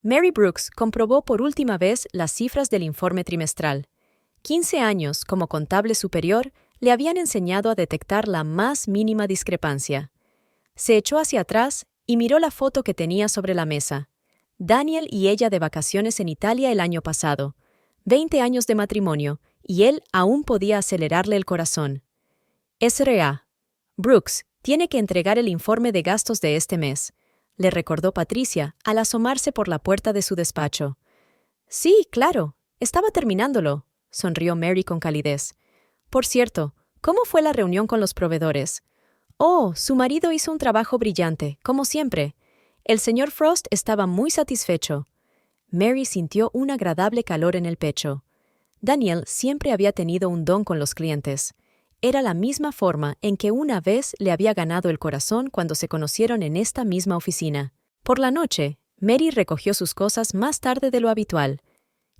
Mary Brooks comprobó por última vez las cifras del informe trimestral. 15 años como contable superior le habían enseñado a detectar la más mínima discrepancia. Se echó hacia atrás y miró la foto que tenía sobre la mesa. Daniel y ella de vacaciones en Italia el año pasado. 20 años de matrimonio, y él aún podía acelerarle el corazón. S.R.A. Brooks tiene que entregar el informe de gastos de este mes, le recordó Patricia al asomarse por la puerta de su despacho. Sí, claro, estaba terminándolo, sonrió Mary con calidez. Por cierto, ¿cómo fue la reunión con los proveedores? Oh, su marido hizo un trabajo brillante, como siempre. El señor Frost estaba muy satisfecho. Mary sintió un agradable calor en el pecho. Daniel siempre había tenido un don con los clientes. Era la misma forma en que una vez le había ganado el corazón cuando se conocieron en esta misma oficina. Por la noche, Mary recogió sus cosas más tarde de lo habitual.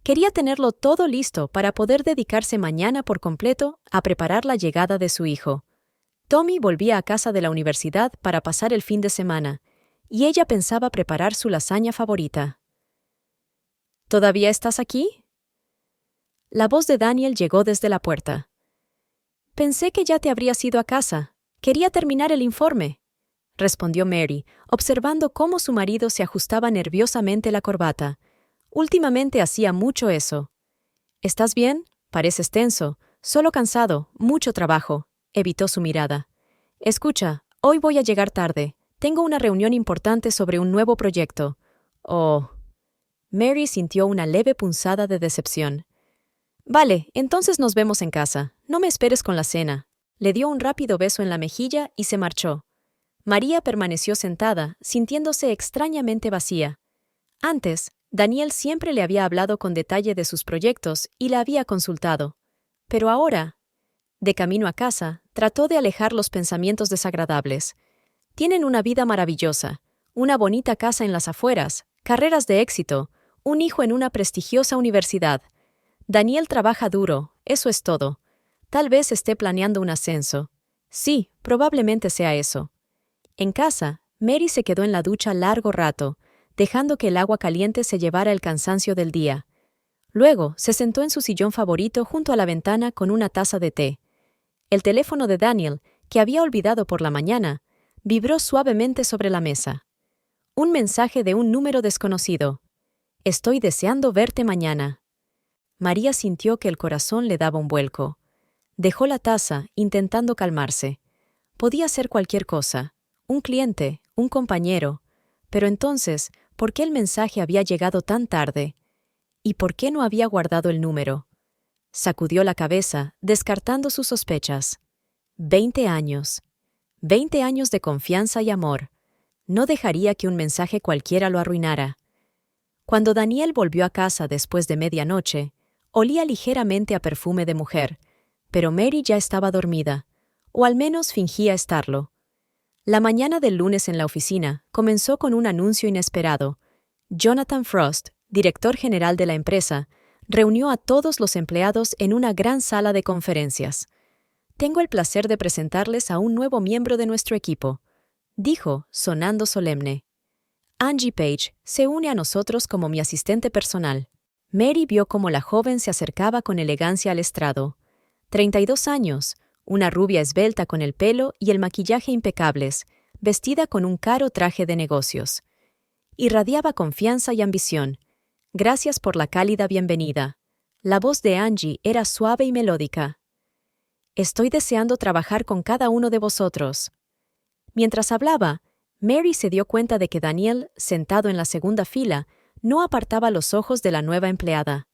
Quería tenerlo todo listo para poder dedicarse mañana por completo a preparar la llegada de su hijo. Tommy volvía a casa de la universidad para pasar el fin de semana, y ella pensaba preparar su lasaña favorita. ¿Todavía estás aquí? La voz de Daniel llegó desde la puerta. Pensé que ya te habrías ido a casa. Quería terminar el informe, respondió Mary, observando cómo su marido se ajustaba nerviosamente la corbata. Últimamente hacía mucho eso. ¿Estás bien? Pareces tenso. Solo cansado. Mucho trabajo. Evitó su mirada. Escucha, hoy voy a llegar tarde. Tengo una reunión importante sobre un nuevo proyecto. Oh. Mary sintió una leve punzada de decepción. Vale, entonces nos vemos en casa. No me esperes con la cena. Le dio un rápido beso en la mejilla y se marchó. María permaneció sentada, sintiéndose extrañamente vacía. Antes, Daniel siempre le había hablado con detalle de sus proyectos y la había consultado. Pero ahora, de camino a casa, trató de alejar los pensamientos desagradables. Tienen una vida maravillosa, una bonita casa en las afueras, carreras de éxito, un hijo en una prestigiosa universidad. Daniel trabaja duro, eso es todo. Tal vez esté planeando un ascenso. Sí, probablemente sea eso. En casa, Mary se quedó en la ducha largo rato, dejando que el agua caliente se llevara el cansancio del día. Luego, se sentó en su sillón favorito junto a la ventana con una taza de té. El teléfono de Daniel, que había olvidado por la mañana, vibró suavemente sobre la mesa. Un mensaje de un número desconocido. Estoy deseando verte mañana. María sintió que el corazón le daba un vuelco. Dejó la taza, intentando calmarse. Podía ser cualquier cosa, un cliente, un compañero. Pero entonces, ¿por qué el mensaje había llegado tan tarde? ¿Y por qué no había guardado el número? Sacudió la cabeza, descartando sus sospechas. 20 años. 20 años de confianza y amor. No dejaría que un mensaje cualquiera lo arruinara. Cuando Daniel volvió a casa después de medianoche, olía ligeramente a perfume de mujer, pero Mary ya estaba dormida, o al menos fingía estarlo. La mañana del lunes en la oficina comenzó con un anuncio inesperado. Jonathan Frost, director general de la empresa, reunió a todos los empleados en una gran sala de conferencias. Tengo el placer de presentarles a un nuevo miembro de nuestro equipo, dijo, sonando solemne. Angie Page se une a nosotros como mi asistente personal. Mary vio cómo la joven se acercaba con elegancia al estrado. 32 años, una rubia esbelta con el pelo y el maquillaje impecables, vestida con un caro traje de negocios. Irradiaba confianza y ambición. Gracias por la cálida bienvenida. La voz de Angie era suave y melódica. Estoy deseando trabajar con cada uno de vosotros. Mientras hablaba, Mary se dio cuenta de que Daniel, sentado en la segunda fila, no apartaba los ojos de la nueva empleada.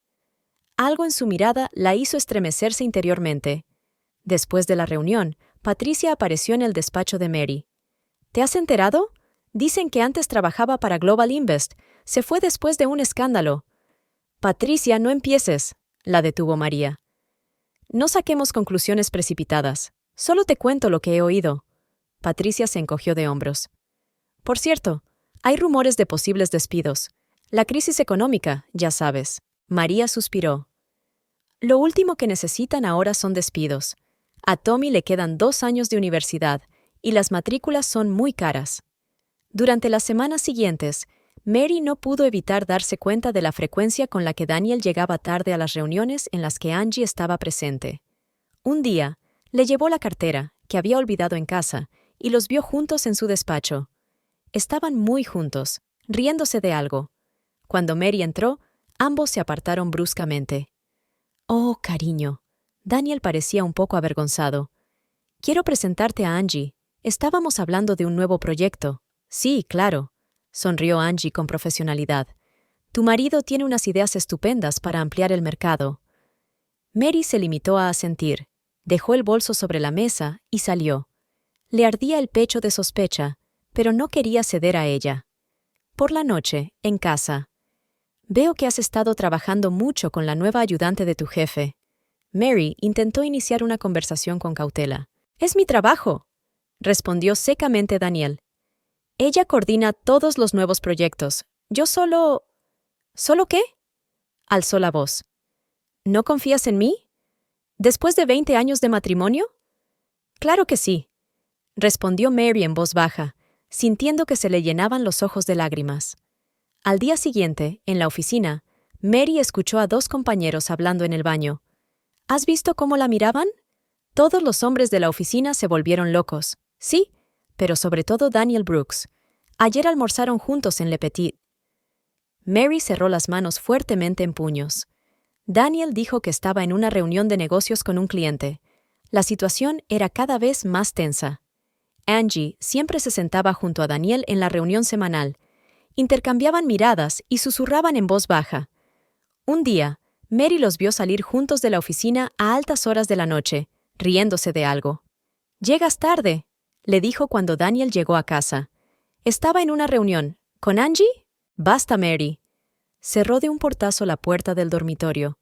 Algo en su mirada la hizo estremecerse interiormente. Después de la reunión, Patricia apareció en el despacho de Mary. ¿Te has enterado? Dicen que antes trabajaba para Global Invest. Se fue después de un escándalo. Patricia, no empieces, la detuvo María. No saquemos conclusiones precipitadas. Solo te cuento lo que he oído. Patricia se encogió de hombros. Por cierto, hay rumores de posibles despidos. La crisis económica, ya sabes. María suspiró. Lo último que necesitan ahora son despidos. A Tommy le quedan 2 años de universidad y las matrículas son muy caras. Durante las semanas siguientes, Mary no pudo evitar darse cuenta de la frecuencia con la que Daniel llegaba tarde a las reuniones en las que Angie estaba presente. Un día, le llevó la cartera, que había olvidado en casa, y los vio juntos en su despacho. Estaban muy juntos, riéndose de algo. Cuando Mary entró, ambos se apartaron bruscamente. «Oh, cariño». Daniel parecía un poco avergonzado. «Quiero presentarte a Angie. Estábamos hablando de un nuevo proyecto». «Sí, claro», sonrió Angie con profesionalidad. «Tu marido tiene unas ideas estupendas para ampliar el mercado». Mary se limitó a asentir, dejó el bolso sobre la mesa y salió. Le ardía el pecho de sospecha, pero no quería ceder a ella. Por la noche, en casa. «Veo que has estado trabajando mucho con la nueva ayudante de tu jefe». Mary intentó iniciar una conversación con cautela. «Es mi trabajo», respondió secamente Daniel. «Ella coordina todos los nuevos proyectos. Yo solo... ¿Solo qué?», alzó la voz. «¿No confías en mí? ¿Después de 20 años de matrimonio?» «Claro que sí», respondió Mary en voz baja, sintiendo que se le llenaban los ojos de lágrimas. Al día siguiente, en la oficina, Mary escuchó a dos compañeros hablando en el baño. «¿Has visto cómo la miraban?» Todos los hombres de la oficina se volvieron locos. Sí, pero sobre todo Daniel Brooks. Ayer almorzaron juntos en Le Petit. Mary cerró las manos fuertemente en puños. Daniel dijo que estaba en una reunión de negocios con un cliente. La situación era cada vez más tensa. Angie siempre se sentaba junto a Daniel en la reunión semanal. Intercambiaban miradas y susurraban en voz baja. Un día, Mary los vio salir juntos de la oficina a altas horas de la noche, riéndose de algo. «Llegas tarde», le dijo cuando Daniel llegó a casa. «Estaba en una reunión. ¿Con Angie?» «Basta, Mary». Cerró de un portazo la puerta del dormitorio.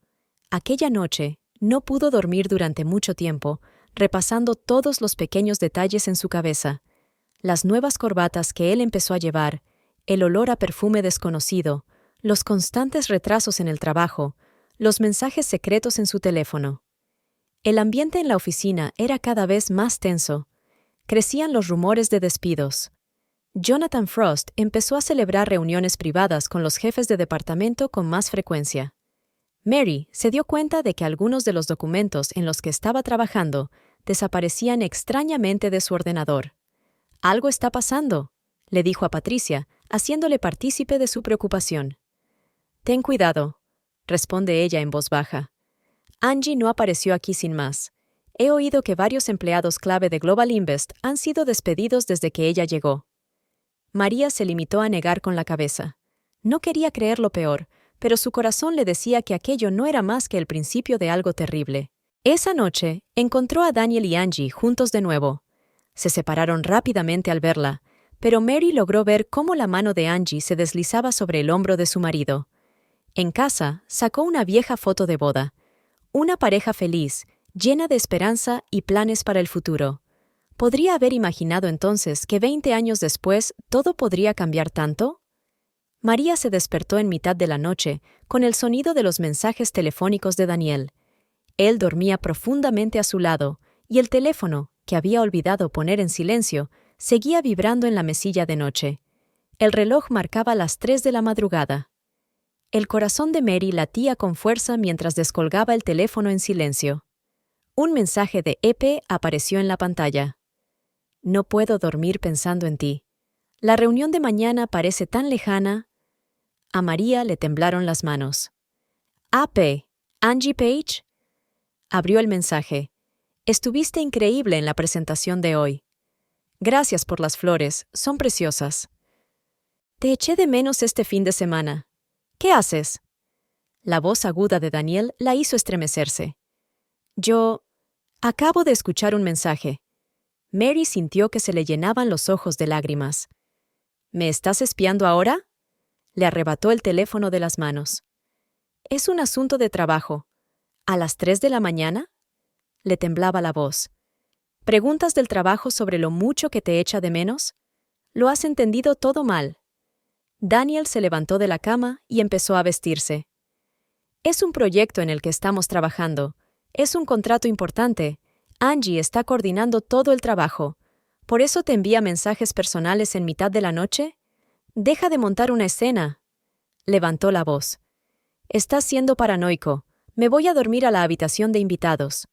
Aquella noche no pudo dormir durante mucho tiempo, repasando todos los pequeños detalles en su cabeza. Las nuevas corbatas que él empezó a llevar, el olor a perfume desconocido, los constantes retrasos en el trabajo, los mensajes secretos en su teléfono. El ambiente en la oficina era cada vez más tenso. Crecían los rumores de despidos. Jonathan Frost empezó a celebrar reuniones privadas con los jefes de departamento con más frecuencia. Mary se dio cuenta de que algunos de los documentos en los que estaba trabajando desaparecían extrañamente de su ordenador. «Algo está pasando», le dijo a Patricia, haciéndole partícipe de su preocupación. «Ten cuidado», responde ella en voz baja. «Angie no apareció aquí sin más. He oído que varios empleados clave de Global Invest han sido despedidos desde que ella llegó». María se limitó a negar con la cabeza. No quería creer lo peor, pero su corazón le decía que aquello no era más que el principio de algo terrible. Esa noche, encontró a Daniel y Angie juntos de nuevo. Se separaron rápidamente al verla, pero Mary logró ver cómo la mano de Angie se deslizaba sobre el hombro de su marido. En casa, sacó una vieja foto de boda. Una pareja feliz, llena de esperanza y planes para el futuro. ¿Podría haber imaginado entonces que 20 años después todo podría cambiar tanto? María se despertó en mitad de la noche con el sonido de los mensajes telefónicos de Daniel. Él dormía profundamente a su lado, y el teléfono, que había olvidado poner en silencio, seguía vibrando en la mesilla de noche. El reloj marcaba las 3 de la madrugada. El corazón de Mary latía con fuerza mientras descolgaba el teléfono en silencio. Un mensaje de EP apareció en la pantalla. «No puedo dormir pensando en ti. La reunión de mañana parece tan lejana». A María le temblaron las manos. «AP, Angie Page». Abrió el mensaje. «Estuviste increíble en la presentación de hoy. Gracias por las flores, son preciosas. Te eché de menos este fin de semana. ¿Qué haces?». La voz aguda de Daniel la hizo estremecerse. «Yo... acabo de escuchar un mensaje». Mary sintió que se le llenaban los ojos de lágrimas. «¿Me estás espiando ahora?». Le arrebató el teléfono de las manos. «Es un asunto de trabajo. ¿A las 3 de la mañana?». Le temblaba la voz. «¿Preguntas del trabajo sobre lo mucho que te echa de menos? Lo has entendido todo mal». Daniel se levantó de la cama y empezó a vestirse. «Es un proyecto en el que estamos trabajando. Es un contrato importante. Angie está coordinando todo el trabajo. ¿Por eso te envía mensajes personales en mitad de la noche?». Deja de montar una escena. Levantó la voz. Estás siendo paranoico. Me voy a dormir a la habitación de invitados.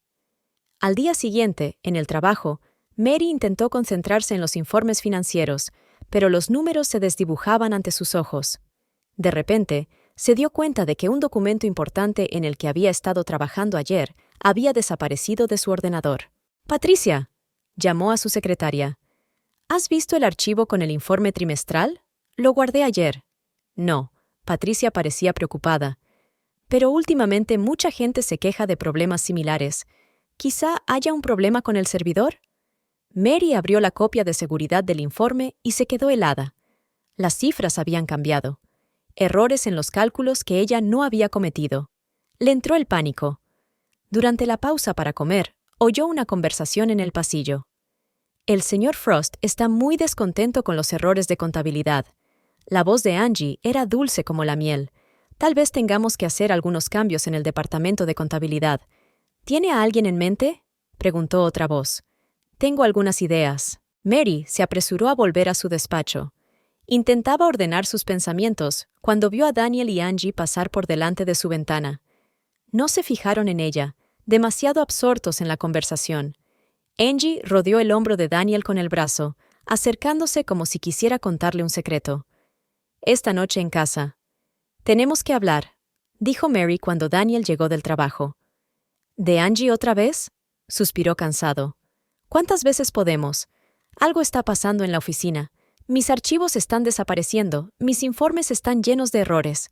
Al día siguiente, en el trabajo, Mary intentó concentrarse en los informes financieros, pero los números se desdibujaban ante sus ojos. De repente, se dio cuenta de que un documento importante en el que había estado trabajando ayer había desaparecido de su ordenador. «Patricia», llamó a su secretaria. «¿Has visto el archivo con el informe trimestral? Lo guardé ayer». No, Patricia parecía preocupada. «Pero últimamente mucha gente se queja de problemas similares. ¿Quizá haya un problema con el servidor?» Mary abrió la copia de seguridad del informe y se quedó helada. Las cifras habían cambiado. Errores en los cálculos que ella no había cometido. Le entró el pánico. Durante la pausa para comer, oyó una conversación en el pasillo. «El señor Frost está muy descontento con los errores de contabilidad». La voz de Angie era dulce como la miel. «Tal vez tengamos que hacer algunos cambios en el departamento de contabilidad». «¿Tiene a alguien en mente?», preguntó otra voz. «Tengo algunas ideas». Mary se apresuró a volver a su despacho. Intentaba ordenar sus pensamientos cuando vio a Daniel y Angie pasar por delante de su ventana. No se fijaron en ella, demasiado absortos en la conversación. Angie rodeó el hombro de Daniel con el brazo, acercándose como si quisiera contarle un secreto. «Esta noche en casa. Tenemos que hablar», dijo Mary cuando Daniel llegó del trabajo. «¿De Angie otra vez?», suspiró cansado. «¿Cuántas veces podemos? Algo está pasando en la oficina. Mis archivos están desapareciendo, mis informes están llenos de errores.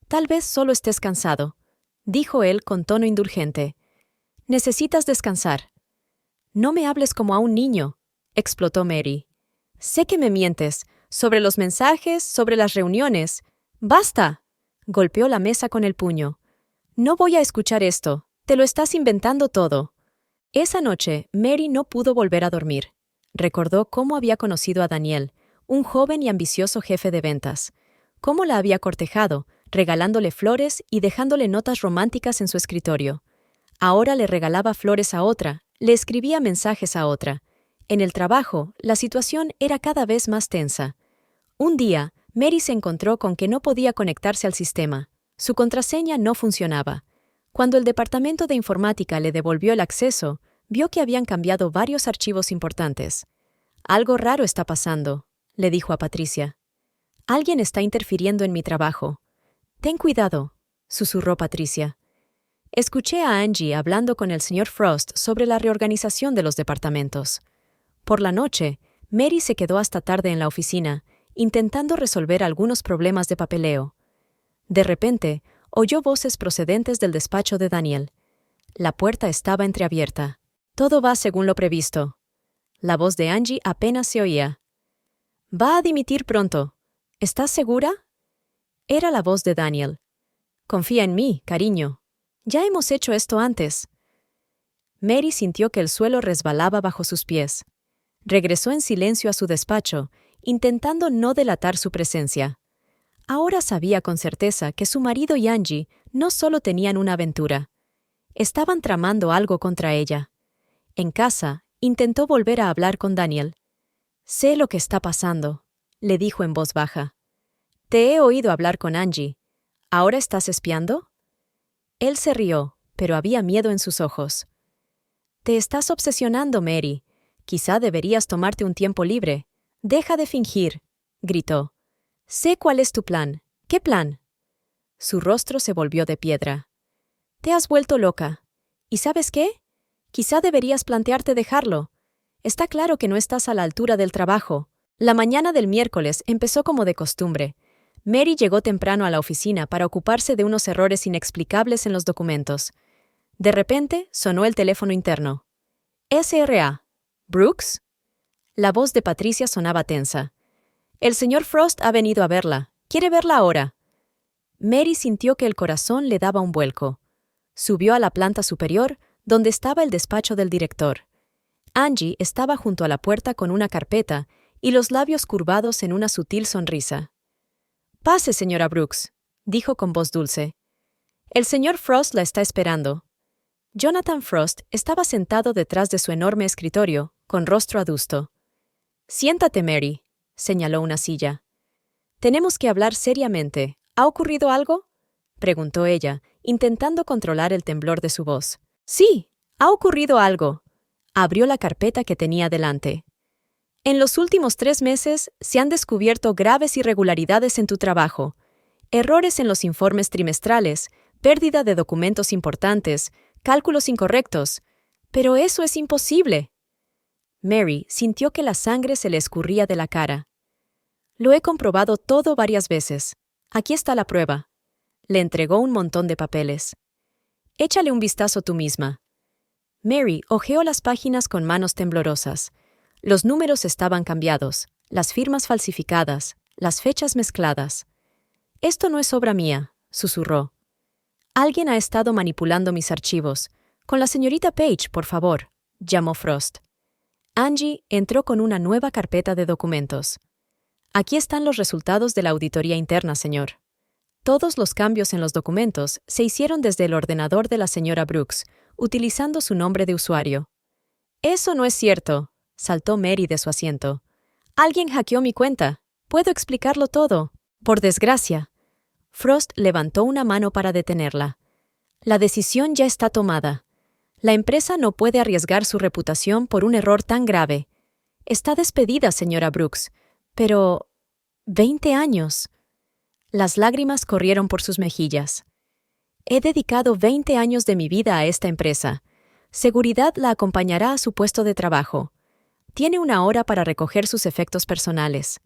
Tal vez solo estés cansado», dijo él con tono indulgente. «Necesitas descansar». «No me hables como a un niño», explotó Mary. «Sé que me mientes, sobre los mensajes, sobre las reuniones». «¡Basta!», golpeó la mesa con el puño. «No voy a escuchar esto, te lo estás inventando todo». Esa noche, Mary no pudo volver a dormir. Recordó cómo había conocido a Daniel, un joven y ambicioso jefe de ventas. Cómo la había cortejado, regalándole flores y dejándole notas románticas en su escritorio. Ahora le regalaba flores a otra, le escribía mensajes a otra. En el trabajo, la situación era cada vez más tensa. Un día, Mary se encontró con que no podía conectarse al sistema. Su contraseña no funcionaba. Cuando el departamento de informática le devolvió el acceso, vio que habían cambiado varios archivos importantes. «Algo raro está pasando», le dijo a Patricia. «Alguien está interfiriendo en mi trabajo». «Ten cuidado», susurró Patricia. Escuché a Angie hablando con el señor Frost sobre la reorganización de los departamentos. Por la noche, Mary se quedó hasta tarde en la oficina, intentando resolver algunos problemas de papeleo. De repente, oyó voces procedentes del despacho de Daniel. La puerta estaba entreabierta. «Todo va según lo previsto». La voz de Angie apenas se oía. «Va a dimitir pronto. ¿Estás segura?». Era la voz de Daniel. «Confía en mí, cariño. Ya hemos hecho esto antes». Mary sintió que el suelo resbalaba bajo sus pies. Regresó en silencio a su despacho, intentando no delatar su presencia. Ahora sabía con certeza que su marido y Angie no solo tenían una aventura. Estaban tramando algo contra ella. En casa, intentó volver a hablar con Daniel. «Sé lo que está pasando», le dijo en voz baja. «Te he oído hablar con Angie. ¿Ahora estás espiando?». Él se rió, pero había miedo en sus ojos. «Te estás obsesionando, Mary. Quizá deberías tomarte un tiempo libre. Deja de fingir», gritó. «Sé cuál es tu plan. ¿Qué plan?». Su rostro se volvió de piedra. «Te has vuelto loca. ¿Y sabes qué? Quizá deberías plantearte dejarlo. Está claro que no estás a la altura del trabajo». La mañana del miércoles empezó como de costumbre. Mary llegó temprano a la oficina para ocuparse de unos errores inexplicables en los documentos. De repente, sonó el teléfono interno. «SRA. ¿Brooks?». La voz de Patricia sonaba tensa. «El señor Frost ha venido a verla. ¿Quiere verla ahora?». Mary sintió que el corazón le daba un vuelco. Subió a la planta superior, donde estaba el despacho del director. Angie estaba junto a la puerta con una carpeta y los labios curvados en una sutil sonrisa. «Pase, señora Brooks», dijo con voz dulce. «El señor Frost la está esperando». Jonathan Frost estaba sentado detrás de su enorme escritorio, con rostro adusto. «Siéntate, Mary», señaló una silla. Tenemos que hablar seriamente. ¿Ha ocurrido algo? Preguntó ella, intentando controlar el temblor de su voz. Sí, ha ocurrido algo. Abrió la carpeta que tenía delante. En los últimos 3 meses se han descubierto graves irregularidades en tu trabajo, errores en los informes trimestrales, pérdida de documentos importantes, cálculos incorrectos. Pero eso es imposible. Mary sintió que la sangre se le escurría de la cara. Lo he comprobado todo varias veces. Aquí está la prueba. Le entregó un montón de papeles. Échale un vistazo tú misma. Mary hojeó las páginas con manos temblorosas. Los números estaban cambiados, las firmas falsificadas, las fechas mezcladas. Esto no es obra mía, susurró. Alguien ha estado manipulando mis archivos. Con la señorita Page, por favor, llamó Frost. Angie entró con una nueva carpeta de documentos. Aquí están los resultados de la auditoría interna, señor. Todos los cambios en los documentos se hicieron desde el ordenador de la señora Brooks, utilizando su nombre de usuario. Eso no es cierto, saltó Mary de su asiento. Alguien hackeó mi cuenta. Puedo explicarlo todo. Por desgracia. Frost levantó una mano para detenerla. La decisión ya está tomada. La empresa no puede arriesgar su reputación por un error tan grave. Está despedida, señora Brooks. Pero... 20 años. Las lágrimas corrieron por sus mejillas. He dedicado 20 años de mi vida a esta empresa. Seguridad la acompañará a su puesto de trabajo. Tiene 1 hora para recoger sus efectos personales.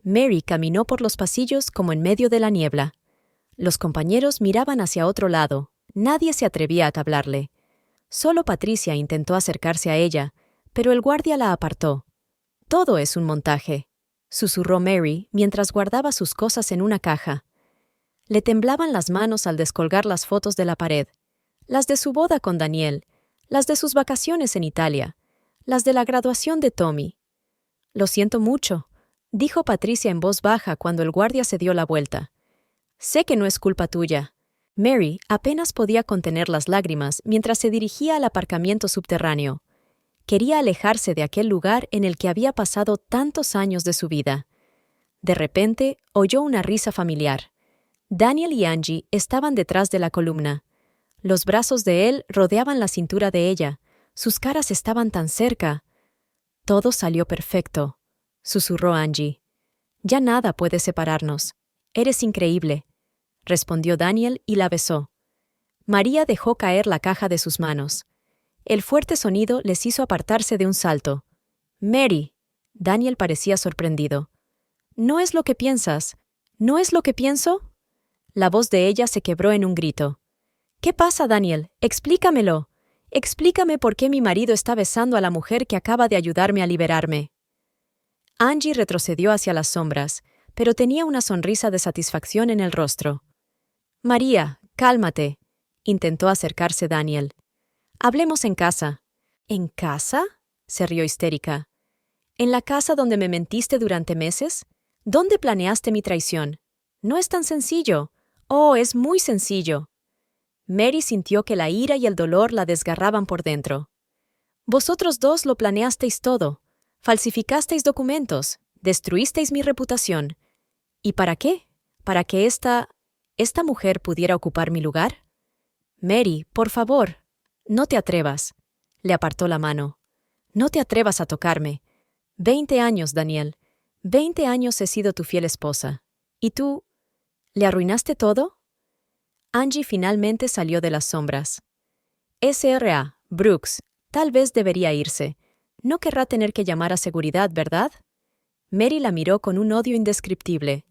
Mary caminó por los pasillos como en medio de la niebla. Los compañeros miraban hacia otro lado. Nadie se atrevía a hablarle. Solo Patricia intentó acercarse a ella, pero el guardia la apartó. Todo es un montaje, susurró Mary mientras guardaba sus cosas en una caja. Le temblaban las manos al descolgar las fotos de la pared, las de su boda con Daniel, las de sus vacaciones en Italia, las de la graduación de Tommy. Lo siento mucho, dijo Patricia en voz baja cuando el guardia se dio la vuelta. Sé que no es culpa tuya. Mary apenas podía contener las lágrimas mientras se dirigía al aparcamiento subterráneo. Quería alejarse de aquel lugar en el que había pasado tantos años de su vida. De repente, oyó una risa familiar. Daniel y Angie estaban detrás de la columna. Los brazos de él rodeaban la cintura de ella. Sus caras estaban tan cerca. Todo salió perfecto, susurró Angie. Ya nada puede separarnos. Eres increíble, respondió Daniel y la besó. María dejó caer la caja de sus manos. El fuerte sonido les hizo apartarse de un salto. Mary, Daniel parecía sorprendido. ¿No es lo que piensas? ¿No es lo que pienso? La voz de ella se quebró en un grito. ¿Qué pasa, Daniel? Explícamelo. Explícame por qué mi marido está besando a la mujer que acaba de ayudarme a liberarme. Angie retrocedió hacia las sombras, pero tenía una sonrisa de satisfacción en el rostro. María, cálmate, intentó acercarse Daniel. Hablemos en casa. ¿En casa? Se rió histérica. ¿En la casa donde me mentiste durante meses? ¿Dónde planeaste mi traición? No es tan sencillo. Oh, es muy sencillo. Mary sintió que la ira y el dolor la desgarraban por dentro. Vosotros dos lo planeasteis todo. Falsificasteis documentos, destruisteis mi reputación. ¿Y para qué? ¿Para que esta mujer pudiera ocupar mi lugar? Mary, por favor, no te atrevas. Le apartó la mano. No te atrevas a tocarme. 20 años, Daniel. 20 años he sido tu fiel esposa. ¿Y tú? ¿Le arruinaste todo? Angie finalmente salió de las sombras. S.R.A., Brooks, tal vez debería irse. No querrá tener que llamar a seguridad, ¿verdad? Mary la miró con un odio indescriptible.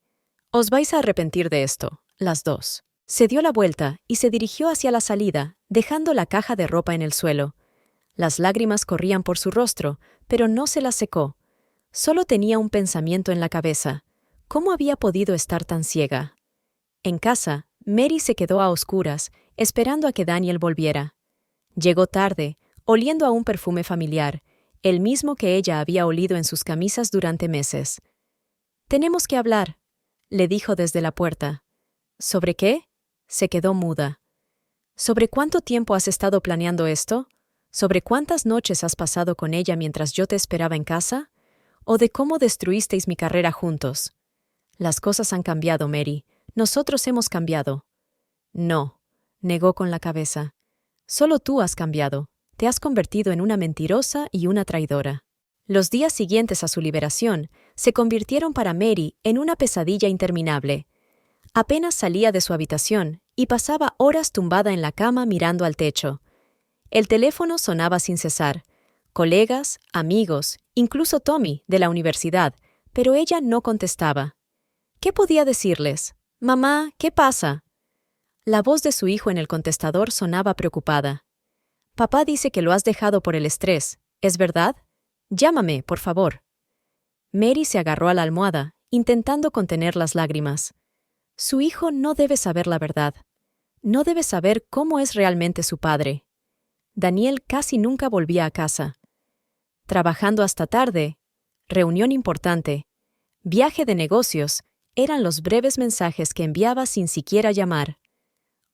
Os vais a arrepentir de esto, las dos. Se dio la vuelta y se dirigió hacia la salida, dejando la caja de ropa en el suelo. Las lágrimas corrían por su rostro, pero no se las secó. Solo tenía un pensamiento en la cabeza. ¿Cómo había podido estar tan ciega? En casa, Mary se quedó a oscuras, esperando a que Daniel volviera. Llegó tarde, oliendo a un perfume familiar, el mismo que ella había olido en sus camisas durante meses. «Tenemos que hablar», le dijo desde la puerta. «¿Sobre qué?» Se quedó muda. ¿Sobre cuánto tiempo has estado planeando esto? ¿Sobre cuántas noches has pasado con ella mientras yo te esperaba en casa? ¿O de cómo destruisteis mi carrera juntos? Las cosas han cambiado, Mary. Nosotros hemos cambiado. No, negó con la cabeza. Solo tú has cambiado. Te has convertido en una mentirosa y una traidora. Los días siguientes a su liberación se convirtieron para Mary en una pesadilla interminable. Apenas salía de su habitación y pasaba horas tumbada en la cama mirando al techo. El teléfono sonaba sin cesar. Colegas, amigos, incluso Tommy, de la universidad, pero ella no contestaba. ¿Qué podía decirles? «Mamá, ¿qué pasa?» La voz de su hijo en el contestador sonaba preocupada. «Papá dice que lo has dejado por el estrés. ¿Es verdad? Llámame, por favor». Mary se agarró a la almohada, intentando contener las lágrimas. Su hijo no debe saber la verdad. No debe saber cómo es realmente su padre. Daniel casi nunca volvía a casa. Trabajando hasta tarde, reunión importante, viaje de negocios, eran los breves mensajes que enviaba sin siquiera llamar.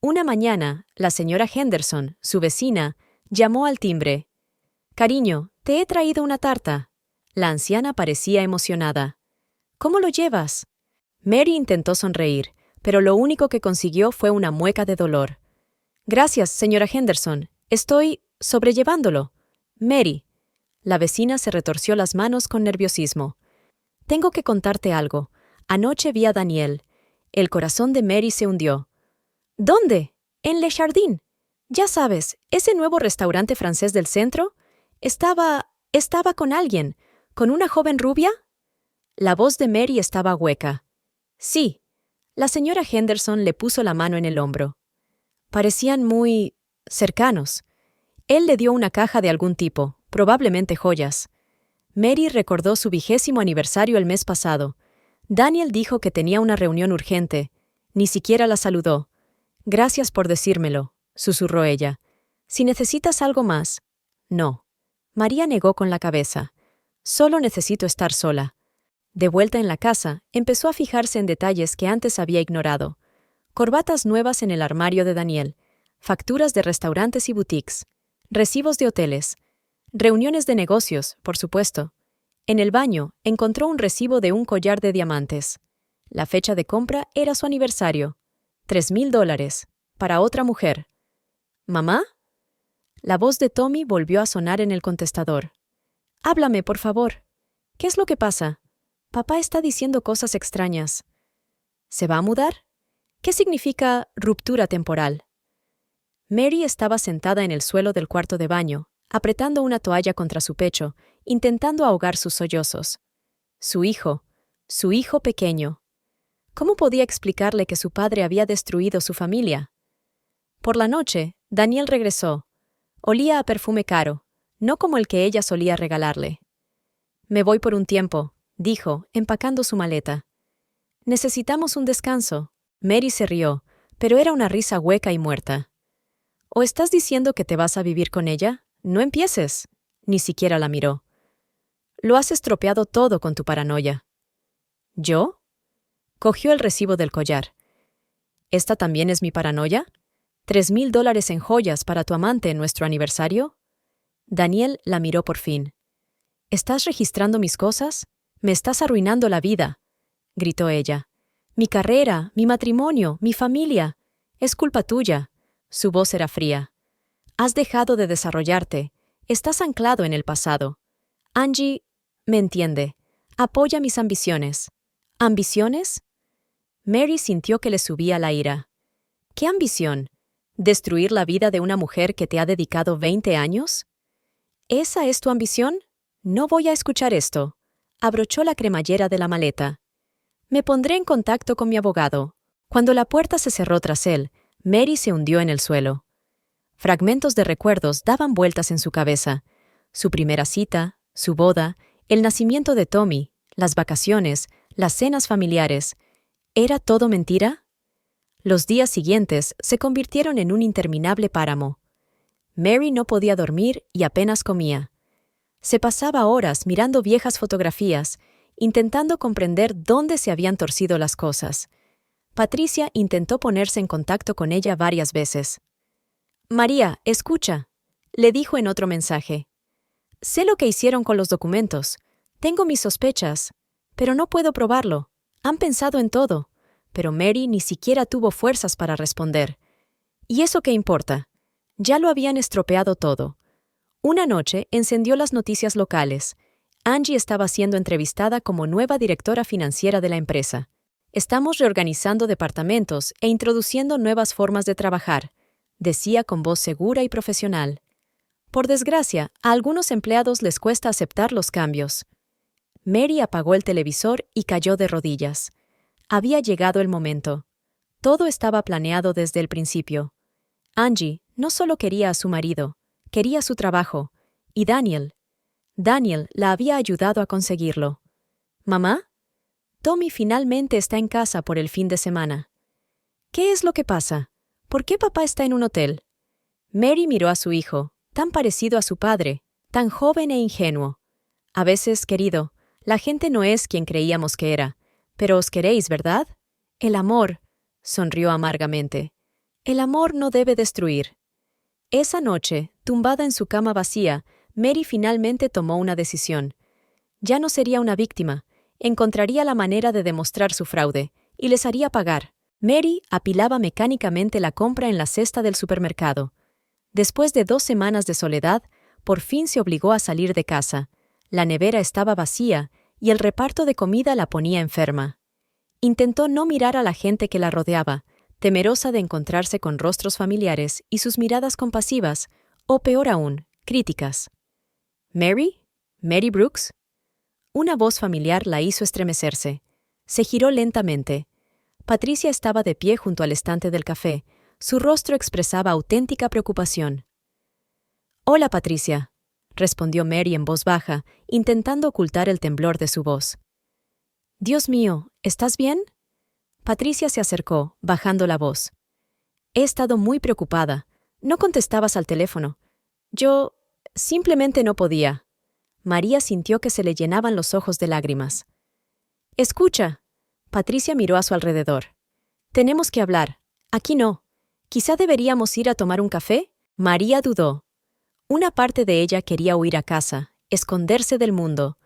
Una mañana, la señora Henderson, su vecina, llamó al timbre. «Cariño, te he traído una tarta». La anciana parecía emocionada. «¿Cómo lo llevas?» Mary intentó sonreír, pero lo único que consiguió fue una mueca de dolor. «Gracias, señora Henderson. Estoy sobrellevándolo». «Mary». La vecina se retorció las manos con nerviosismo. «Tengo que contarte algo. Anoche vi a Daniel». El corazón de Mary se hundió. «¿Dónde?» «En Le Jardin. Ya sabes, ese nuevo restaurante francés del centro. Estaba con alguien. ¿Con una joven rubia?» La voz de Mary estaba hueca. «Sí». La señora Henderson le puso la mano en el hombro. Parecían muy cercanos. Él le dio una caja de algún tipo, probablemente joyas. Mary recordó su 20º aniversario el mes pasado. Daniel dijo que tenía una reunión urgente. Ni siquiera la saludó. «Gracias por decírmelo», susurró ella. «Si necesitas algo más». «No». María negó con la cabeza. «Solo necesito estar sola». De vuelta en la casa, empezó a fijarse en detalles que antes había ignorado. Corbatas nuevas en el armario de Daniel, facturas de restaurantes y boutiques, recibos de hoteles, reuniones de negocios, por supuesto. En el baño, encontró un recibo de un collar de diamantes. La fecha de compra era su aniversario. $3,000, para otra mujer. «¿Mamá?» La voz de Tommy volvió a sonar en el contestador. «Háblame, por favor. ¿Qué es lo que pasa? Papá está diciendo cosas extrañas». «¿Se va a mudar?» «¿Qué significa ruptura temporal?» Mary estaba sentada en el suelo del cuarto de baño, apretando una toalla contra su pecho, intentando ahogar sus sollozos. Su hijo pequeño. ¿Cómo podía explicarle que su padre había destruido su familia? Por la noche, Daniel regresó. Olía a perfume caro, no como el que ella solía regalarle. «Me voy por un tiempo», dijo, empacando su maleta. «Necesitamos un descanso». Mary se rió, pero era una risa hueca y muerta. «¿O estás diciendo que te vas a vivir con ella? No empieces». Ni siquiera la miró. «Lo has estropeado todo con tu paranoia». «¿Yo?» Cogió el recibo del collar. ¿Esta también es mi paranoia? $3,000 en joyas para tu amante en nuestro aniversario. Daniel la miró por fin. ¿Estás registrando mis cosas? Me estás arruinando la vida, gritó ella. Mi carrera, mi matrimonio, mi familia. Es culpa tuya. Su voz era fría. Has dejado de desarrollarte. Estás anclado en el pasado. Angie me entiende. Apoya mis ambiciones. ¿Ambiciones? Mary sintió que le subía la ira. ¿Qué ambición? ¿Destruir la vida de una mujer que te ha dedicado 20 años? ¿Esa es tu ambición? No voy a escuchar esto. Abrochó la cremallera de la maleta. Me pondré en contacto con mi abogado. Cuando la puerta se cerró tras él, Mary se hundió en el suelo. Fragmentos de recuerdos daban vueltas en su cabeza. Su primera cita, su boda, el nacimiento de Tommy, las vacaciones, las cenas familiares. ¿Era todo mentira? Los días siguientes se convirtieron en un interminable páramo. Mary no podía dormir y apenas comía. Se pasaba horas mirando viejas fotografías, intentando comprender dónde se habían torcido las cosas. Patricia intentó ponerse en contacto con ella varias veces. «María, escucha», le dijo en otro mensaje. «Sé lo que hicieron con los documentos. Tengo mis sospechas, pero no puedo probarlo. Han pensado en todo, pero Mary ni siquiera tuvo fuerzas para responder. ¿Y eso qué importa? Ya lo habían estropeado todo. Una noche encendió las noticias locales. Angie estaba siendo entrevistada como nueva directora financiera de la empresa. Estamos reorganizando departamentos e introduciendo nuevas formas de trabajar, decía con voz segura y profesional. Por desgracia, a algunos empleados les cuesta aceptar los cambios. Mary apagó el televisor y cayó de rodillas. Había llegado el momento. Todo estaba planeado desde el principio. Angie no solo quería a su marido, quería su trabajo. Y Daniel la había ayudado a conseguirlo. ¿Mamá? Tommy finalmente está en casa por el fin de semana. ¿Qué es lo que pasa? ¿Por qué papá está en un hotel? Mary miró a su hijo, tan parecido a su padre, tan joven e ingenuo. A veces, querido, la gente no es quien creíamos que era. Pero os queréis, ¿verdad? El amor, sonrió amargamente. El amor no debe destruir. Esa noche, tumbada en su cama vacía, Mary finalmente tomó una decisión. Ya no sería una víctima, encontraría la manera de demostrar su fraude, y les haría pagar. Mary apilaba mecánicamente la compra en la cesta del supermercado. Después de 2 semanas de soledad, por fin se obligó a salir de casa. La nevera estaba vacía, y el reparto de comida la ponía enferma. Intentó no mirar a la gente que la rodeaba, temerosa de encontrarse con rostros familiares y sus miradas compasivas, o peor aún, críticas. ¿Mary? ¿Mary Brooks? Una voz familiar la hizo estremecerse. Se giró lentamente. Patricia estaba de pie junto al estante del café. Su rostro expresaba auténtica preocupación. «Hola, Patricia», respondió Mary en voz baja, intentando ocultar el temblor de su voz. «Dios mío, ¿estás bien?» Patricia se acercó, bajando la voz. «He estado muy preocupada. No contestabas al teléfono. Yo simplemente no podía». María sintió que se le llenaban los ojos de lágrimas. «Escucha». Patricia miró a su alrededor. «Tenemos que hablar. Aquí no. ¿Quizá deberíamos ir a tomar un café?» María dudó. Una parte de ella quería huir a casa, esconderse del mundo,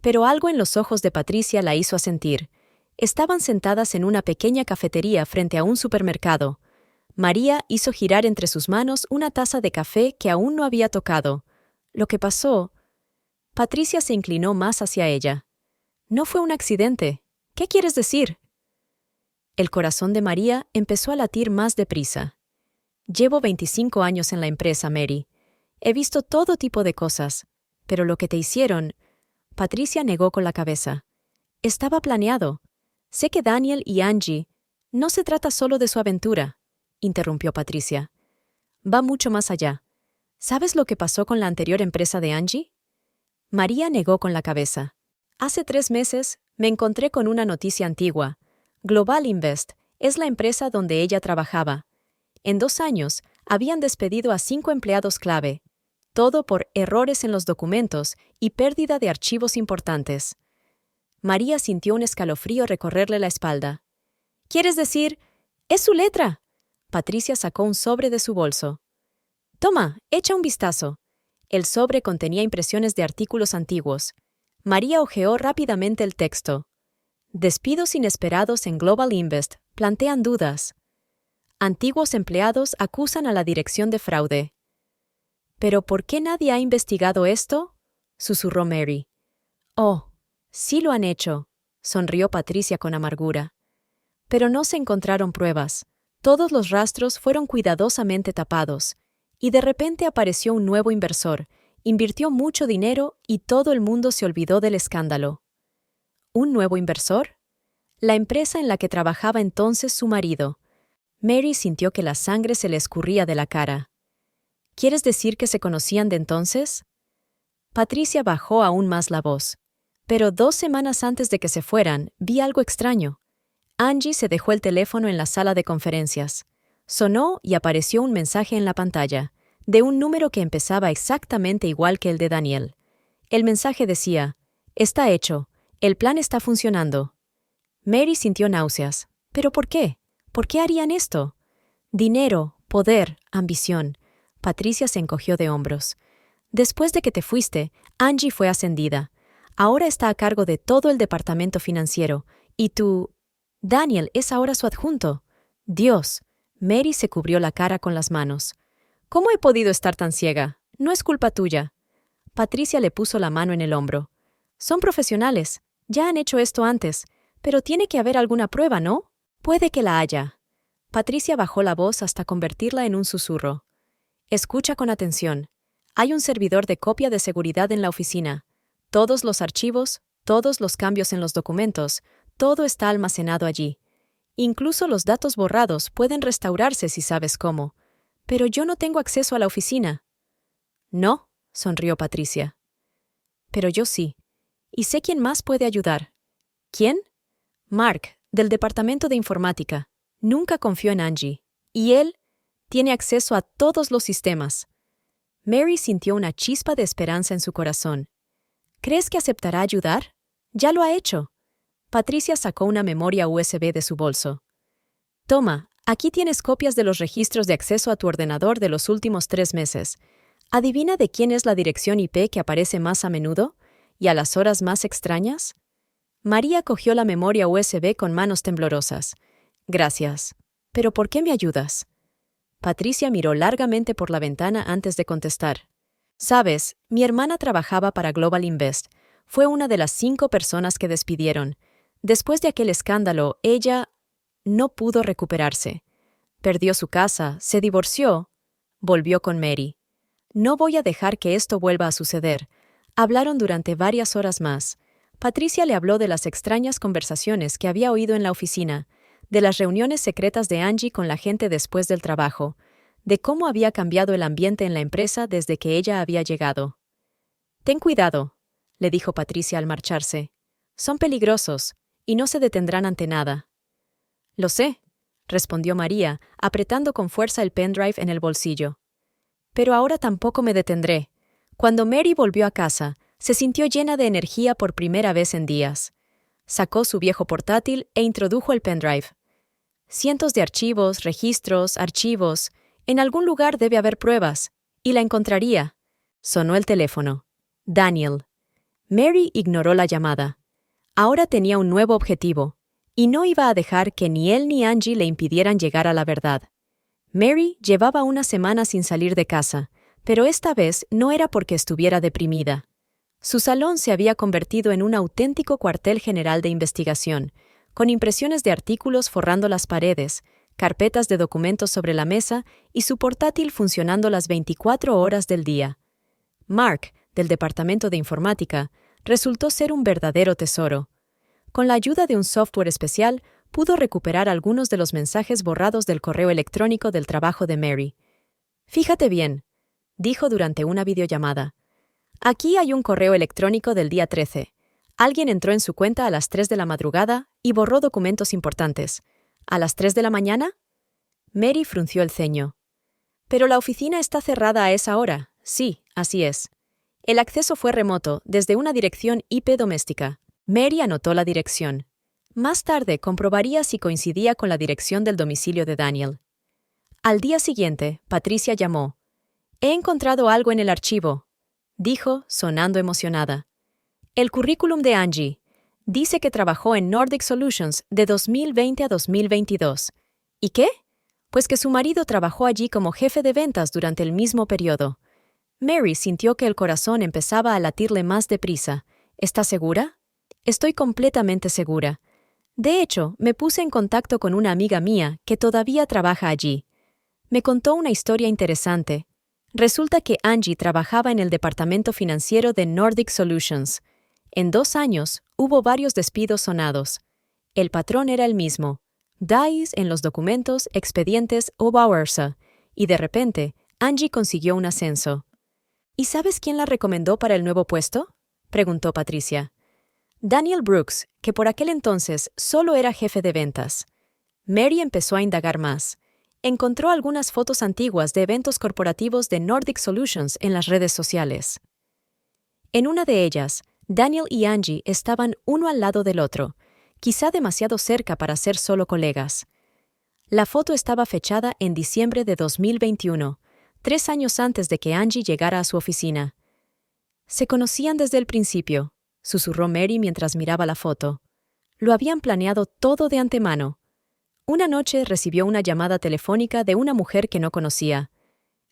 pero algo en los ojos de Patricia la hizo asentir. Estaban sentadas en una pequeña cafetería frente a un supermercado. María hizo girar entre sus manos una taza de café que aún no había tocado. Lo que pasó... Patricia se inclinó más hacia ella. «No fue un accidente. ¿Qué quieres decir?» El corazón de María empezó a latir más deprisa. «Llevo 25 años en la empresa, Mary. He visto todo tipo de cosas, pero lo que te hicieron...» Patricia negó con la cabeza. «Estaba planeado. Sé que Daniel y Angie... No se trata solo de su aventura», interrumpió Patricia. «Va mucho más allá. ¿Sabes lo que pasó con la anterior empresa de Angie?» María negó con la cabeza. «Hace 3 meses me encontré con una noticia antigua. Global Invest es la empresa donde ella trabajaba. En 2 años habían despedido a 5 empleados clave. Todo por errores en los documentos y pérdida de archivos importantes». María sintió un escalofrío recorrerle la espalda. «¿Quieres decir? ¡Es su letra!» Patricia sacó un sobre de su bolso. «Toma, echa un vistazo». El sobre contenía impresiones de artículos antiguos. María hojeó rápidamente el texto. «Despidos inesperados en Global Invest plantean dudas. Antiguos empleados acusan a la dirección de fraude». «¿Pero por qué nadie ha investigado esto?», susurró Mary. «Oh, sí lo han hecho», sonrió Patricia con amargura. «Pero no se encontraron pruebas. Todos los rastros fueron cuidadosamente tapados. Y de repente apareció un nuevo inversor, invirtió mucho dinero y todo el mundo se olvidó del escándalo». ¿Un nuevo inversor? La empresa en la que trabajaba entonces su marido. Mary sintió que la sangre se le escurría de la cara. ¿Quieres decir que se conocían de entonces? Patricia bajó aún más la voz. Pero 2 semanas antes de que se fueran, vi algo extraño. Angie se dejó el teléfono en la sala de conferencias. Sonó y apareció un mensaje en la pantalla, de un número que empezaba exactamente igual que el de Daniel. El mensaje decía: «Está hecho. El plan está funcionando». Mary sintió náuseas. ¿Pero por qué? ¿Por qué harían esto? Dinero, poder, ambición. Patricia se encogió de hombros. «Después de que te fuiste, Angie fue ascendida. Ahora está a cargo de todo el departamento financiero ¿Y tú? Daniel es ahora su adjunto. Dios. Mary se cubrió la cara con las manos. ¿Cómo he podido estar tan ciega? No es culpa tuya. Patricia le puso la mano en el hombro. Son profesionales. Ya han hecho esto antes. Pero tiene que haber alguna prueba, ¿no? Puede que la haya. Patricia bajó la voz hasta convertirla en un susurro. Escucha con atención. Hay un servidor de copia de seguridad en la oficina. Todos los archivos, todos los cambios en los documentos, todo está almacenado allí. Incluso los datos borrados pueden restaurarse si sabes cómo. Pero yo no tengo acceso a la oficina. No, sonrió Patricia. Pero yo sí. Y sé quién más puede ayudar. ¿Quién? Mark, del Departamento de Informática. Nunca confió en Angie. Y él tiene acceso a todos los sistemas. Mary sintió una chispa de esperanza en su corazón. ¿Crees que aceptará ayudar? Ya lo ha hecho. Patricia sacó una memoria USB de su bolso. Toma, aquí tienes copias de los registros de acceso a tu ordenador de los últimos 3 meses. ¿Adivina de quién es la dirección IP que aparece más a menudo y a las horas más extrañas? María cogió la memoria USB con manos temblorosas. Gracias. ¿Pero por qué me ayudas? Patricia miró largamente por la ventana antes de contestar. Sabes, mi hermana trabajaba para Global Invest. Fue una de las 5 personas que despidieron. Después de aquel escándalo, ella no pudo recuperarse. Perdió su casa, se divorció, volvió con Mary. No voy a dejar que esto vuelva a suceder. Hablaron durante varias horas más. Patricia le habló de las extrañas conversaciones que había oído en la oficina, de las reuniones secretas de Angie con la gente después del trabajo, de cómo había cambiado el ambiente en la empresa desde que ella había llegado. «Ten cuidado», le dijo Patricia al marcharse. «Son peligrosos, y no se detendrán ante nada». «Lo sé», respondió María, apretando con fuerza el pendrive en el bolsillo. «Pero ahora tampoco me detendré». Cuando Mary volvió a casa, se sintió llena de energía por primera vez en días. Sacó su viejo portátil e introdujo el pendrive. Cientos de archivos, registros, archivos. En algún lugar debe haber pruebas. Y la encontraría. Sonó el teléfono. Daniel. Mary ignoró la llamada. Ahora tenía un nuevo objetivo, y no iba a dejar que ni él ni Angie le impidieran llegar a la verdad. Mary llevaba una semana sin salir de casa, pero esta vez no era porque estuviera deprimida. Su salón se había convertido en un auténtico cuartel general de investigación, con impresiones de artículos forrando las paredes, carpetas de documentos sobre la mesa y su portátil funcionando las 24 horas del día. Mark, del Departamento de Informática, resultó ser un verdadero tesoro. Con la ayuda de un software especial, pudo recuperar algunos de los mensajes borrados del correo electrónico del trabajo de Mary. «Fíjate bien», dijo durante una videollamada. «Aquí hay un correo electrónico del día 13. Alguien entró en su cuenta a las 3 de la madrugada y borró documentos importantes. ¿A las 3 de la mañana?» Mary frunció el ceño. «Pero la oficina está cerrada a esa hora». «Sí, así es. El acceso fue remoto, desde una dirección IP doméstica». Mary anotó la dirección. Más tarde comprobaría si coincidía con la dirección del domicilio de Daniel. Al día siguiente, Patricia llamó. «He encontrado algo en el archivo», dijo, sonando emocionada. «El currículum de Angie. Dice que trabajó en Nordic Solutions de 2020 a 2022. ¿Y qué? Pues que su marido trabajó allí como jefe de ventas durante el mismo periodo». Mary sintió que el corazón empezaba a latirle más deprisa. «¿Estás segura?» «Estoy completamente segura. De hecho, me puse en contacto con una amiga mía que todavía trabaja allí. Me contó una historia interesante. Resulta que Angie trabajaba en el departamento financiero de Nordic Solutions. En 2 años, hubo varios despidos sonados. El patrón era el mismo. Dice en los documentos, expedientes o viceversa. Y de repente, Angie consiguió un ascenso. «¿Y sabes quién la recomendó para el nuevo puesto?», preguntó Patricia. «Daniel Brooks, que por aquel entonces solo era jefe de ventas». Mary empezó a indagar más. Encontró algunas fotos antiguas de eventos corporativos de Nordic Solutions en las redes sociales. En una de ellas, Daniel y Angie estaban uno al lado del otro, quizá demasiado cerca para ser solo colegas. La foto estaba fechada en diciembre de 2021, 3 años antes de que Angie llegara a su oficina. «Se conocían desde el principio», susurró Mary mientras miraba la foto. Lo habían planeado todo de antemano. Una noche recibió una llamada telefónica de una mujer que no conocía.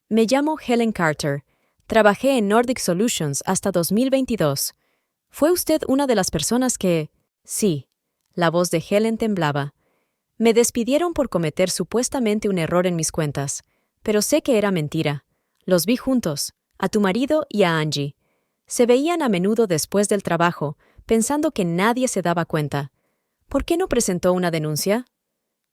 Me llamo Helen Carter. Trabajé en Nordic Solutions hasta 2022. ¿Fue usted una de las personas que...? Sí. La voz de Helen temblaba. Me despidieron por cometer supuestamente un error en mis cuentas, pero sé que era mentira. Los vi juntos, a tu marido y a Angie. Se veían a menudo después del trabajo, pensando que nadie se daba cuenta. ¿Por qué no presentó una denuncia?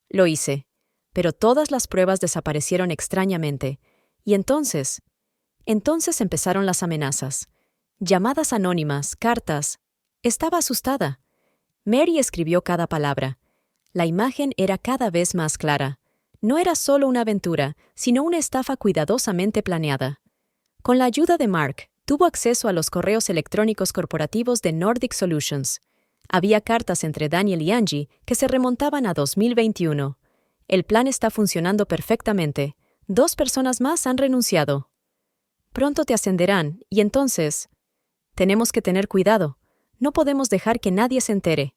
Lo hice, pero todas las pruebas desaparecieron extrañamente. Y entonces empezaron las amenazas. Llamadas anónimas, cartas. Estaba asustada. Mary escribió cada palabra. La imagen era cada vez más clara. No era solo una aventura, sino una estafa cuidadosamente planeada. Con la ayuda de Mark, tuvo acceso a los correos electrónicos corporativos de Nordic Solutions. Había cartas entre Daniel y Angie que se remontaban a 2021. El plan está funcionando perfectamente. 2 personas más han renunciado. Pronto te ascenderán, y entonces... Tenemos que tener cuidado. No podemos dejar que nadie se entere.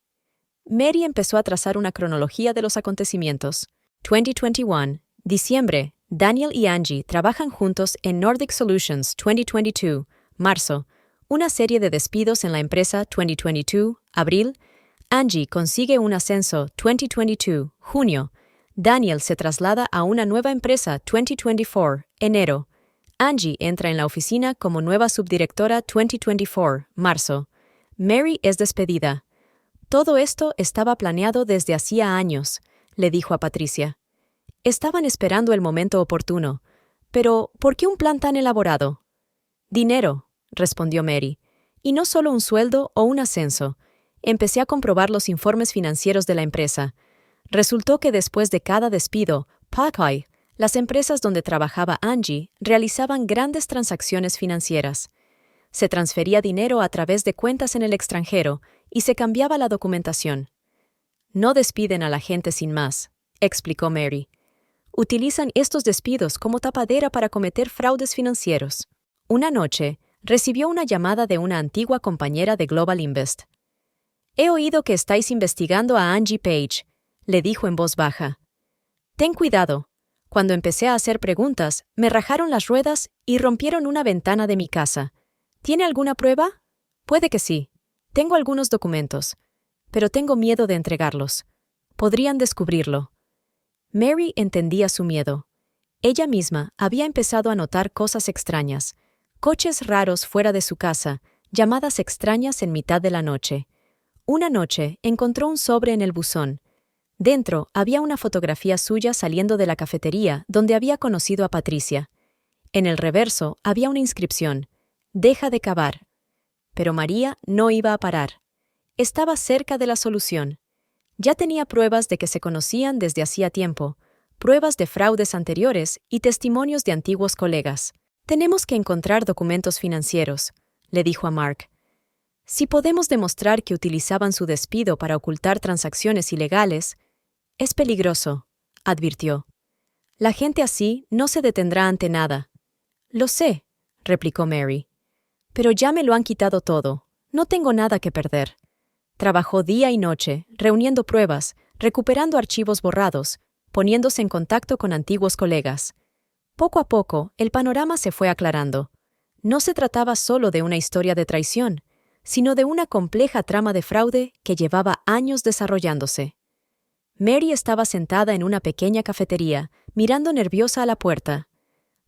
Mary empezó a trazar una cronología de los acontecimientos. 2021, diciembre, Daniel y Angie trabajan juntos en Nordic Solutions. 2022, marzo, una serie de despidos en la empresa. 2022, abril, Angie consigue un ascenso. 2022, junio, Daniel se traslada a una nueva empresa. 2024, enero, Angie entra en la oficina como nueva subdirectora. 2024, marzo, Mary es despedida. Todo esto estaba planeado desde hacía años, le dijo a Patricia. Estaban esperando el momento oportuno. Pero, ¿por qué un plan tan elaborado? Dinero, respondió Mary. Y no solo un sueldo o un ascenso. Empecé a comprobar los informes financieros de la empresa. Resultó que después de cada despido, Parkeye, las empresas donde trabajaba Angie, realizaban grandes transacciones financieras. Se transfería dinero a través de cuentas en el extranjero y se cambiaba la documentación. No despiden a la gente sin más, explicó Mary. Utilizan estos despidos como tapadera para cometer fraudes financieros. Una noche, recibió una llamada de una antigua compañera de Global Invest. He oído que estáis investigando a Angie Page, le dijo en voz baja. Ten cuidado. Cuando empecé a hacer preguntas, me rajaron las ruedas y rompieron una ventana de mi casa. ¿Tiene alguna prueba? Puede que sí. Tengo algunos documentos, pero tengo miedo de entregarlos. Podrían descubrirlo. Mary entendía su miedo. Ella misma había empezado a notar cosas extrañas, coches raros fuera de su casa, llamadas extrañas en mitad de la noche. Una noche encontró un sobre en el buzón. Dentro había una fotografía suya saliendo de la cafetería donde había conocido a Patricia. En el reverso había una inscripción: «Deja de cavar». Pero María no iba a parar. Estaba cerca de la solución. Ya tenía pruebas de que se conocían desde hacía tiempo, pruebas de fraudes anteriores y testimonios de antiguos colegas. «Tenemos que encontrar documentos financieros», le dijo a Mark. «Si podemos demostrar que utilizaban su despido para ocultar transacciones ilegales...» «Es peligroso», advirtió. «La gente así no se detendrá ante nada». «Lo sé», replicó Mary. «Pero ya me lo han quitado todo. No tengo nada que perder». Trabajó día y noche, reuniendo pruebas, recuperando archivos borrados, poniéndose en contacto con antiguos colegas. Poco a poco, el panorama se fue aclarando. No se trataba solo de una historia de traición, sino de una compleja trama de fraude que llevaba años desarrollándose. Mary estaba sentada en una pequeña cafetería, mirando nerviosa a la puerta.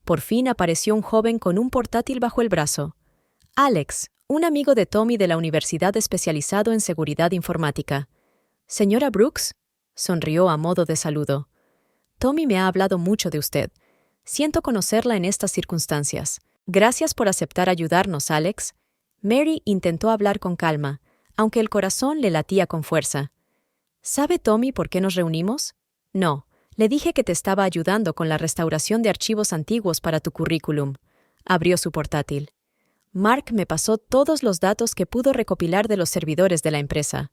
Por fin apareció un joven con un portátil bajo el brazo. Alex, un amigo de Tommy de la universidad especializado en seguridad informática. «Señora Brooks», sonrió a modo de saludo. «Tommy me ha hablado mucho de usted. Siento conocerla en estas circunstancias. Gracias por aceptar ayudarnos, Alex». Mary intentó hablar con calma, aunque el corazón le latía con fuerza. «¿Sabe Tommy por qué nos reunimos?» «No, le dije que te estaba ayudando con la restauración de archivos antiguos para tu currículum». Abrió su portátil. Mark me pasó todos los datos que pudo recopilar de los servidores de la empresa.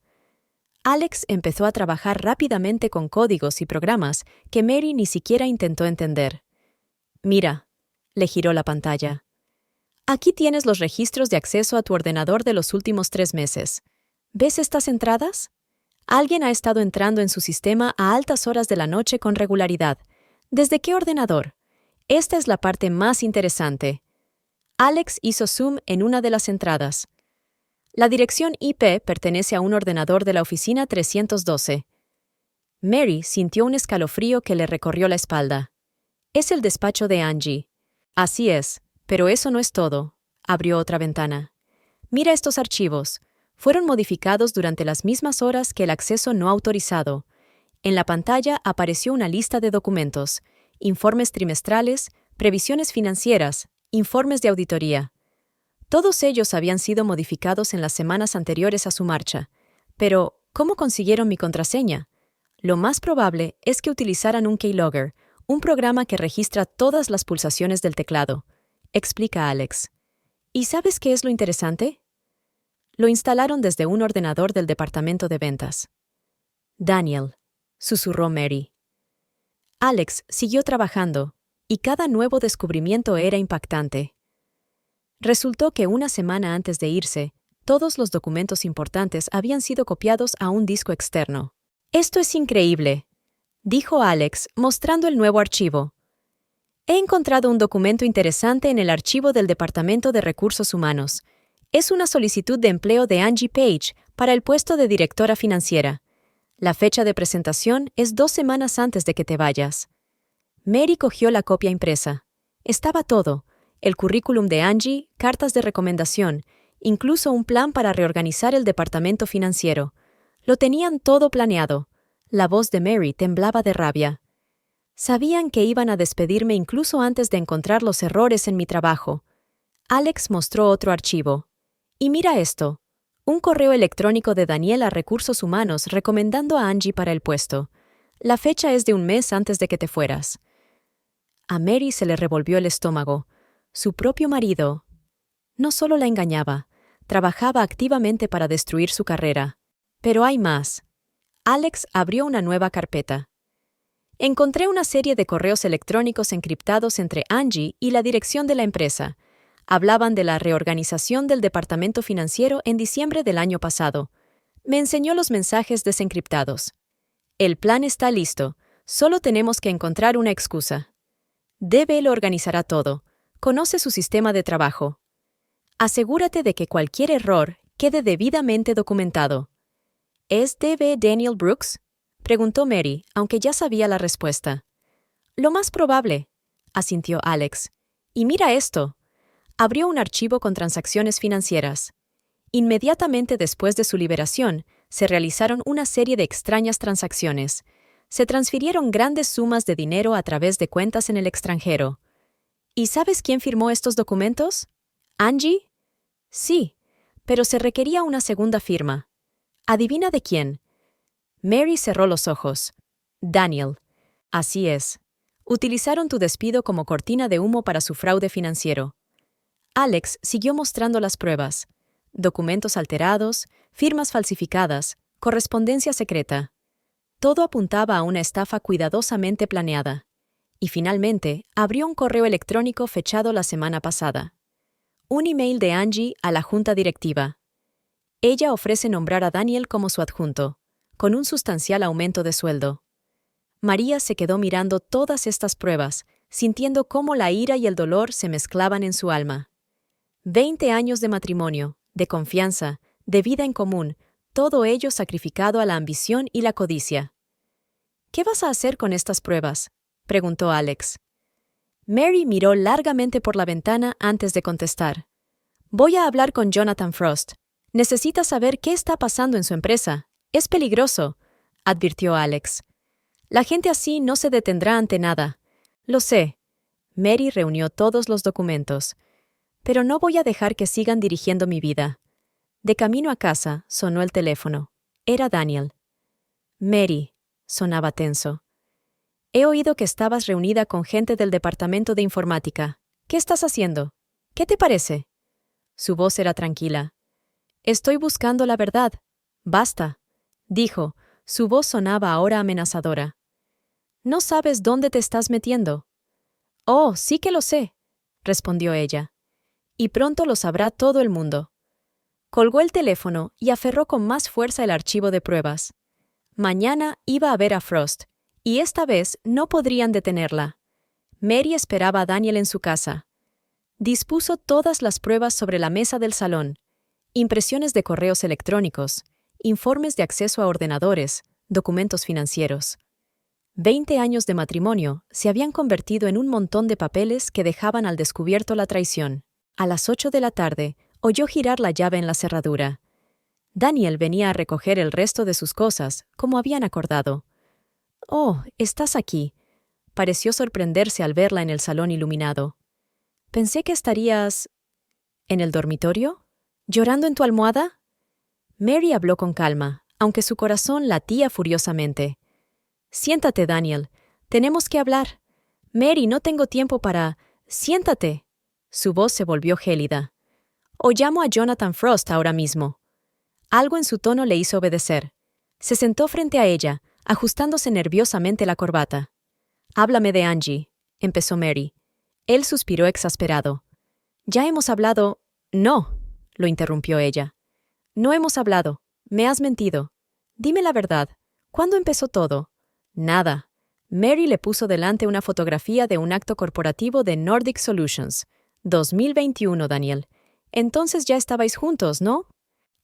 Alex empezó a trabajar rápidamente con códigos y programas que Mary ni siquiera intentó entender. «Mira», le giró la pantalla. «Aquí tienes los registros de acceso a tu ordenador de los últimos 3 meses. ¿Ves estas entradas? Alguien ha estado entrando en su sistema a altas horas de la noche con regularidad. ¿Desde qué ordenador? Esta es la parte más interesante. Alex hizo zoom en una de las entradas. La dirección IP pertenece a un ordenador de la oficina 312. Mary sintió un escalofrío que le recorrió la espalda. Es el despacho de Angie. Así es, pero eso no es todo. Abrió otra ventana. Mira estos archivos. Fueron modificados durante las mismas horas que el acceso no autorizado. En la pantalla apareció una lista de documentos, informes trimestrales, previsiones financieras, informes de auditoría. Todos ellos habían sido modificados en las semanas anteriores a su marcha. Pero, ¿cómo consiguieron mi contraseña? Lo más probable es que utilizaran un keylogger, un programa que registra todas las pulsaciones del teclado, explica Alex. ¿Y sabes qué es lo interesante? Lo instalaron desde un ordenador del departamento de ventas. Daniel, susurró Mary. Alex siguió trabajando, y cada nuevo descubrimiento era impactante. Resultó que una semana antes de irse, todos los documentos importantes habían sido copiados a un disco externo. «Esto es increíble», dijo Alex, mostrando el nuevo archivo. «He encontrado un documento interesante en el archivo del Departamento de Recursos Humanos. Es una solicitud de empleo de Angie Page para el puesto de directora financiera. La fecha de presentación es 2 semanas antes de que te vayas». Mary cogió la copia impresa. Estaba todo: el currículum de Angie, cartas de recomendación, incluso un plan para reorganizar el departamento financiero. Lo tenían todo planeado. La voz de Mary temblaba de rabia. Sabían que iban a despedirme incluso antes de encontrar los errores en mi trabajo. Alex mostró otro archivo. Y mira esto: un correo electrónico de Daniel a Recursos Humanos recomendando a Angie para el puesto. La fecha es de 1 mes antes de que te fueras. A Mary se le revolvió el estómago. Su propio marido no solo la engañaba, trabajaba activamente para destruir su carrera. Pero hay más. Alex abrió una nueva carpeta. Encontré una serie de correos electrónicos encriptados entre Angie y la dirección de la empresa. Hablaban de la reorganización del departamento financiero en diciembre del año pasado. Me enseñó los mensajes desencriptados. El plan está listo, solo tenemos que encontrar una excusa. DB lo organizará todo. Conoce su sistema de trabajo. Asegúrate de que cualquier error quede debidamente documentado. ¿Es DB Daniel Brooks?, preguntó Mary, aunque ya sabía la respuesta. Lo más probable, asintió Alex. Y mira esto. Abrió un archivo con transacciones financieras. Inmediatamente después de su liberación, se realizaron una serie de extrañas transacciones. Se transfirieron grandes sumas de dinero a través de cuentas en el extranjero. ¿Y sabes quién firmó estos documentos? ¿Angie? Sí, pero se requería una segunda firma. ¿Adivina de quién? Mary cerró los ojos. Daniel. Así es. Utilizaron tu despido como cortina de humo para su fraude financiero. Alex siguió mostrando las pruebas: documentos alterados, firmas falsificadas, correspondencia secreta. Todo apuntaba a una estafa cuidadosamente planeada. Y finalmente, abrió un correo electrónico fechado la semana pasada. Un email de Angie a la junta directiva. Ella ofrece nombrar a Daniel como su adjunto, con un sustancial aumento de sueldo. María se quedó mirando todas estas pruebas, sintiendo cómo la ira y el dolor se mezclaban en su alma. 20 años de matrimonio, de confianza, de vida en común, todo ello sacrificado a la ambición y la codicia. ¿Qué vas a hacer con estas pruebas?, preguntó Alex. Mary miró largamente por la ventana antes de contestar. Voy a hablar con Jonathan Frost. Necesita saber qué está pasando en su empresa. Es peligroso, advirtió Alex. La gente así no se detendrá ante nada. Lo sé. Mary reunió todos los documentos. Pero no voy a dejar que sigan dirigiendo mi vida. De camino a casa, sonó el teléfono. Era Daniel. Mary, sonaba tenso. He oído que estabas reunida con gente del departamento de informática. ¿Qué estás haciendo? ¿Qué te parece? Su voz era tranquila. Estoy buscando la verdad. Basta, dijo. Su voz sonaba ahora amenazadora. ¿No sabes dónde te estás metiendo? Oh, sí que lo sé, respondió ella. Y pronto lo sabrá todo el mundo. Colgó el teléfono y aferró con más fuerza el archivo de pruebas. Mañana iba a ver a Frost, y esta vez no podrían detenerla. Mary esperaba a Daniel en su casa. Dispuso todas las pruebas sobre la mesa del salón: impresiones de correos electrónicos, informes de acceso a ordenadores, documentos financieros. 20 años de matrimonio se habían convertido en un montón de papeles que dejaban al descubierto la traición. A las 8 de la tarde, oyó girar la llave en la cerradura. Daniel venía a recoger el resto de sus cosas, como habían acordado. «Oh, estás aquí», pareció sorprenderse al verla en el salón iluminado. «Pensé que estarías... ¿en el dormitorio? ¿Llorando en tu almohada?» Mary habló con calma, aunque su corazón latía furiosamente. «Siéntate, Daniel. Tenemos que hablar. Mary, no tengo tiempo para... Siéntate». Su voz se volvió gélida. «O llamo a Jonathan Frost ahora mismo». Algo en su tono le hizo obedecer. Se sentó frente a ella, ajustándose nerviosamente la corbata. «Háblame de Angie», empezó Mary. Él suspiró exasperado. «Ya hemos hablado...» «No», lo interrumpió ella. «No hemos hablado. Me has mentido. Dime la verdad. ¿Cuándo empezó todo?» «Nada». Mary le puso delante una fotografía de un acto corporativo de Nordic Solutions. 2021, Daniel. Entonces ya estabais juntos, ¿no?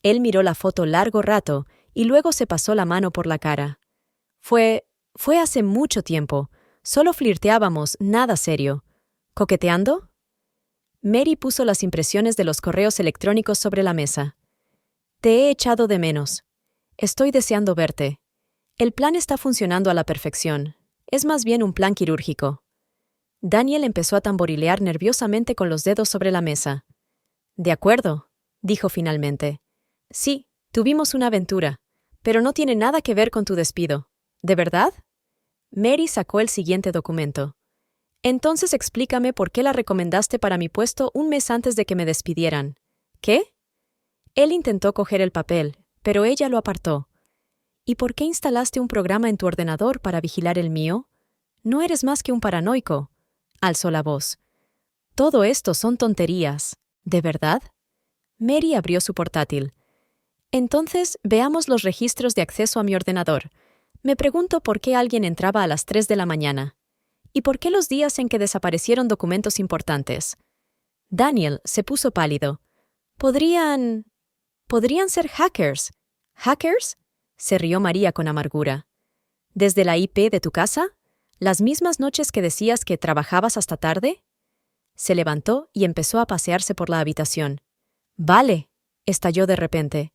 Él miró la foto largo rato y luego se pasó la mano por la cara. Fue hace mucho tiempo. Solo flirteábamos, nada serio. ¿Coqueteando? Mary puso las impresiones de los correos electrónicos sobre la mesa. «Te he echado de menos. Estoy deseando verte. El plan está funcionando a la perfección. Es más bien un plan quirúrgico». Daniel empezó a tamborilear nerviosamente con los dedos sobre la mesa. «De acuerdo», dijo finalmente. «Sí, tuvimos una aventura, pero no tiene nada que ver con tu despido. ¿De verdad?» Mary sacó el siguiente documento. «Entonces explícame por qué la recomendaste para mi puesto un mes antes de que me despidieran». «¿Qué?» Él intentó coger el papel, pero ella lo apartó. «¿Y por qué instalaste un programa en tu ordenador para vigilar el mío? No eres más que un paranoico», alzó la voz. «Todo esto son tonterías. ¿De verdad?» Mary abrió su portátil. «Entonces, veamos los registros de acceso a mi ordenador. Me pregunto por qué alguien entraba a las 3 de la mañana. ¿Y por qué los días en que desaparecieron documentos importantes?» Daniel se puso pálido. «Podrían ser hackers». «¿Hackers?», se rió María con amargura. «¿Desde la IP de tu casa? ¿Las mismas noches que decías que trabajabas hasta tarde?» Se levantó y empezó a pasearse por la habitación. «Vale», estalló de repente.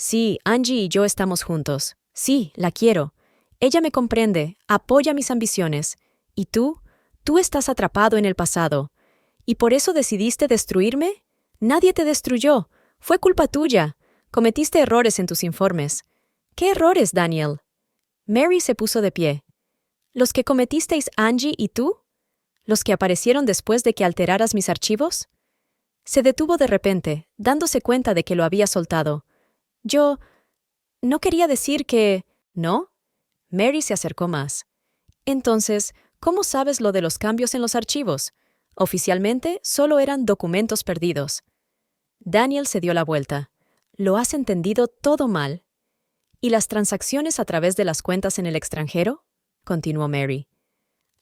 «Sí, Angie y yo estamos juntos. Sí, la quiero. Ella me comprende, apoya mis ambiciones. ¿Y tú? Tú estás atrapado en el pasado. ¿Y por eso decidiste destruirme? Nadie te destruyó. Fue culpa tuya. Cometiste errores en tus informes». «¿Qué errores, Daniel?» Mary se puso de pie. «¿Los que cometisteis Angie y tú? ¿Los que aparecieron después de que alteraras mis archivos?» Se detuvo de repente, dándose cuenta de que lo había soltado. «Yo... no quería decir que... ¿no?» Mary se acercó más. «Entonces, ¿cómo sabes lo de los cambios en los archivos? Oficialmente, solo eran documentos perdidos». Daniel se dio la vuelta. «Lo has entendido todo mal». «¿Y las transacciones a través de las cuentas en el extranjero?», continuó Mary.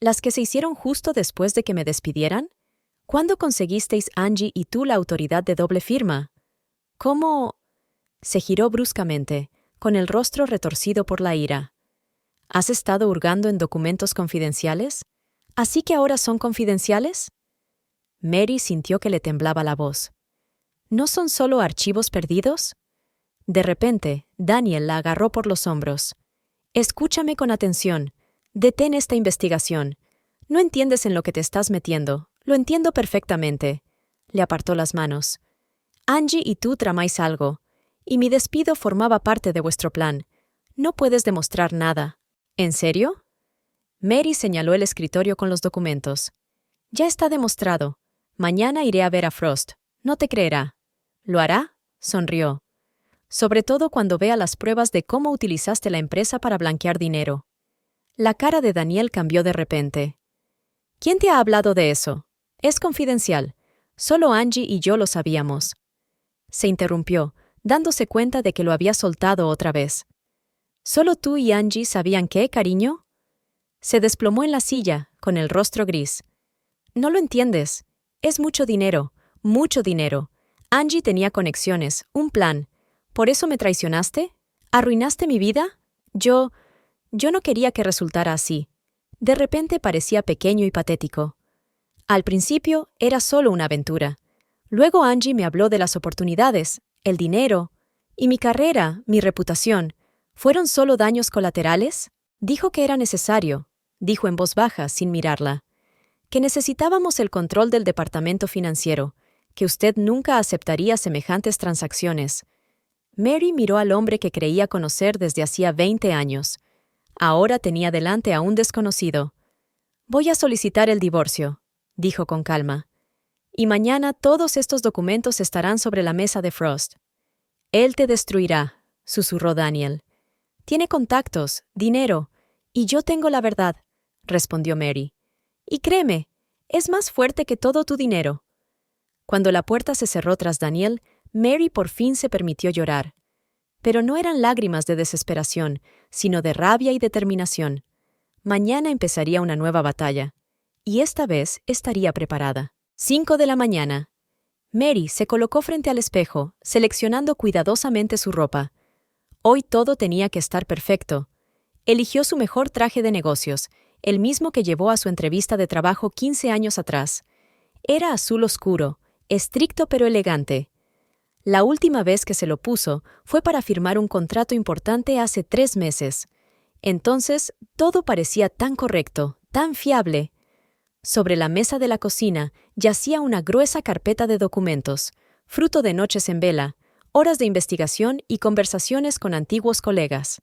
«¿Las que se hicieron justo después de que me despidieran? ¿Cuándo conseguisteis Angie y tú la autoridad de doble firma? ¿Cómo...?» Se giró bruscamente, con el rostro retorcido por la ira. «¿Has estado hurgando en documentos confidenciales? ¿Así que ahora son confidenciales?» Mary sintió que le temblaba la voz. «¿No son solo archivos perdidos?» De repente, Daniel la agarró por los hombros. «Escúchame con atención. Detén esta investigación. No entiendes en lo que te estás metiendo. Lo entiendo perfectamente». Le apartó las manos. «Angie y tú tramáis algo, y mi despido formaba parte de vuestro plan. No puedes demostrar nada». «¿En serio?» Mary señaló el escritorio con los documentos. «Ya está demostrado. Mañana iré a ver a Frost. No te creerá». «¿Lo hará?», sonrió. «Sobre todo cuando vea las pruebas de cómo utilizaste la empresa para blanquear dinero». La cara de Daniel cambió de repente. «¿Quién te ha hablado de eso? Es confidencial. Solo Angie y yo lo sabíamos». Se interrumpió, dándose cuenta de que lo había soltado otra vez. ¿Solo tú y Angie sabían qué, cariño? Se desplomó en la silla, con el rostro gris. No lo entiendes. Es mucho dinero, mucho dinero. Angie tenía conexiones, un plan. ¿Por eso me traicionaste? ¿Arruinaste mi vida? Yo no quería que resultara así. De repente parecía pequeño y patético. Al principio era solo una aventura. Luego Angie me habló de las oportunidades, el dinero, y mi carrera, mi reputación. ¿Fueron solo daños colaterales? Dijo que era necesario, dijo en voz baja, sin mirarla, que necesitábamos el control del departamento financiero, que usted nunca aceptaría semejantes transacciones. Mary miró al hombre que creía conocer desde hacía 20 años. Ahora tenía delante a un desconocido. Voy a solicitar el divorcio, dijo con calma. Y mañana todos estos documentos estarán sobre la mesa de Frost. Él te destruirá, susurró Daniel. Tiene contactos, dinero, y yo tengo la verdad, respondió Mary. Y créeme, es más fuerte que todo tu dinero. Cuando la puerta se cerró tras Daniel, Mary por fin se permitió llorar. Pero no eran lágrimas de desesperación, sino de rabia y determinación. Mañana empezaría una nueva batalla, y esta vez estaría preparada. 5 de la mañana. Mary se colocó frente al espejo, seleccionando cuidadosamente su ropa. Hoy todo tenía que estar perfecto. Eligió su mejor traje de negocios, el mismo que llevó a su entrevista de trabajo 15 años atrás. Era azul oscuro, estricto pero elegante. La última vez que se lo puso fue para firmar un contrato importante hace 3 meses. Entonces, todo parecía tan correcto, tan fiable. Sobre la mesa de la cocina yacía una gruesa carpeta de documentos, fruto de noches en vela, horas de investigación y conversaciones con antiguos colegas.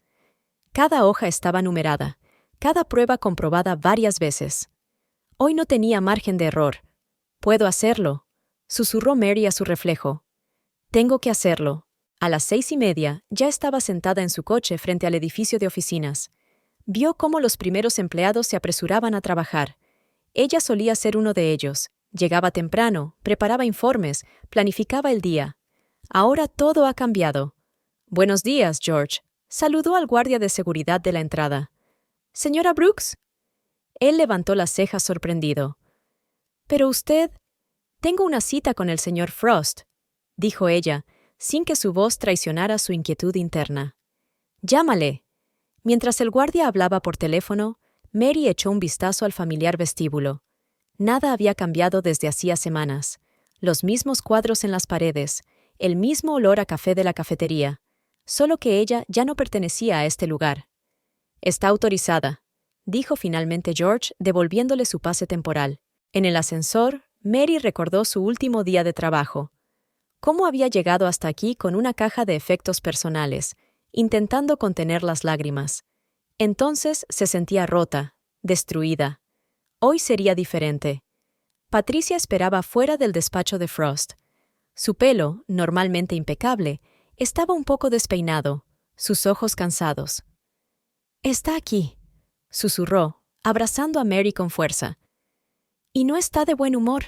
Cada hoja estaba numerada, cada prueba comprobada varias veces. Hoy no tenía margen de error. «Puedo hacerlo», susurró Mary a su reflejo. «Tengo que hacerlo». A las 6:30 ya estaba sentada en su coche frente al edificio de oficinas. Vio cómo los primeros empleados se apresuraban a trabajar. Ella solía ser uno de ellos. Llegaba temprano, preparaba informes, planificaba el día. Ahora todo ha cambiado. «Buenos días, George», saludó al guardia de seguridad de la entrada. «¿Señora Brooks?» Él levantó las cejas sorprendido. «Pero usted...» «Tengo una cita con el señor Frost», dijo ella, sin que su voz traicionara su inquietud interna. «Llámale». Mientras el guardia hablaba por teléfono, Mary echó un vistazo al familiar vestíbulo. Nada había cambiado desde hacía semanas. Los mismos cuadros en las paredes, el mismo olor a café de la cafetería, solo que ella ya no pertenecía a este lugar. «Está autorizada», dijo finalmente George, devolviéndole su pase temporal. En el ascensor, Mary recordó su último día de trabajo. Cómo había llegado hasta aquí con una caja de efectos personales, intentando contener las lágrimas. Entonces se sentía rota, destruida. Hoy sería diferente. Patricia esperaba fuera del despacho de Frost. Su pelo, normalmente impecable, estaba un poco despeinado, sus ojos cansados. «Está aquí», susurró, abrazando a Mary con fuerza. «Y no está de buen humor.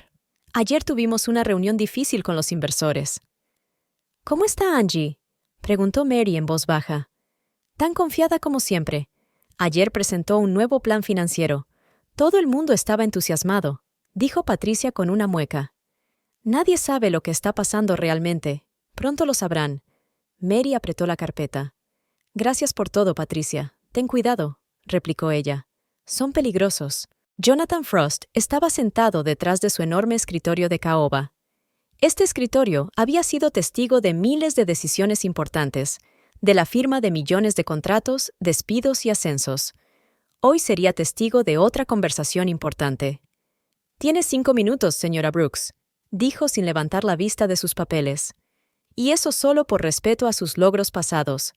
Ayer tuvimos una reunión difícil con los inversores». «¿Cómo está Angie?», preguntó Mary en voz baja. «Tan confiada como siempre. Ayer presentó un nuevo plan financiero. Todo el mundo estaba entusiasmado», dijo Patricia con una mueca. «Nadie sabe lo que está pasando realmente. Pronto lo sabrán». Mary apretó la carpeta. «Gracias por todo, Patricia. Ten cuidado», replicó ella. «Son peligrosos». Jonathan Frost estaba sentado detrás de su enorme escritorio de caoba. Este escritorio había sido testigo de miles de decisiones importantes, de la firma de millones de contratos, despidos y ascensos. Hoy sería testigo de otra conversación importante. «Tiene 5 minutos, señora Brooks», dijo sin levantar la vista de sus papeles. Y eso solo por respeto a sus logros pasados.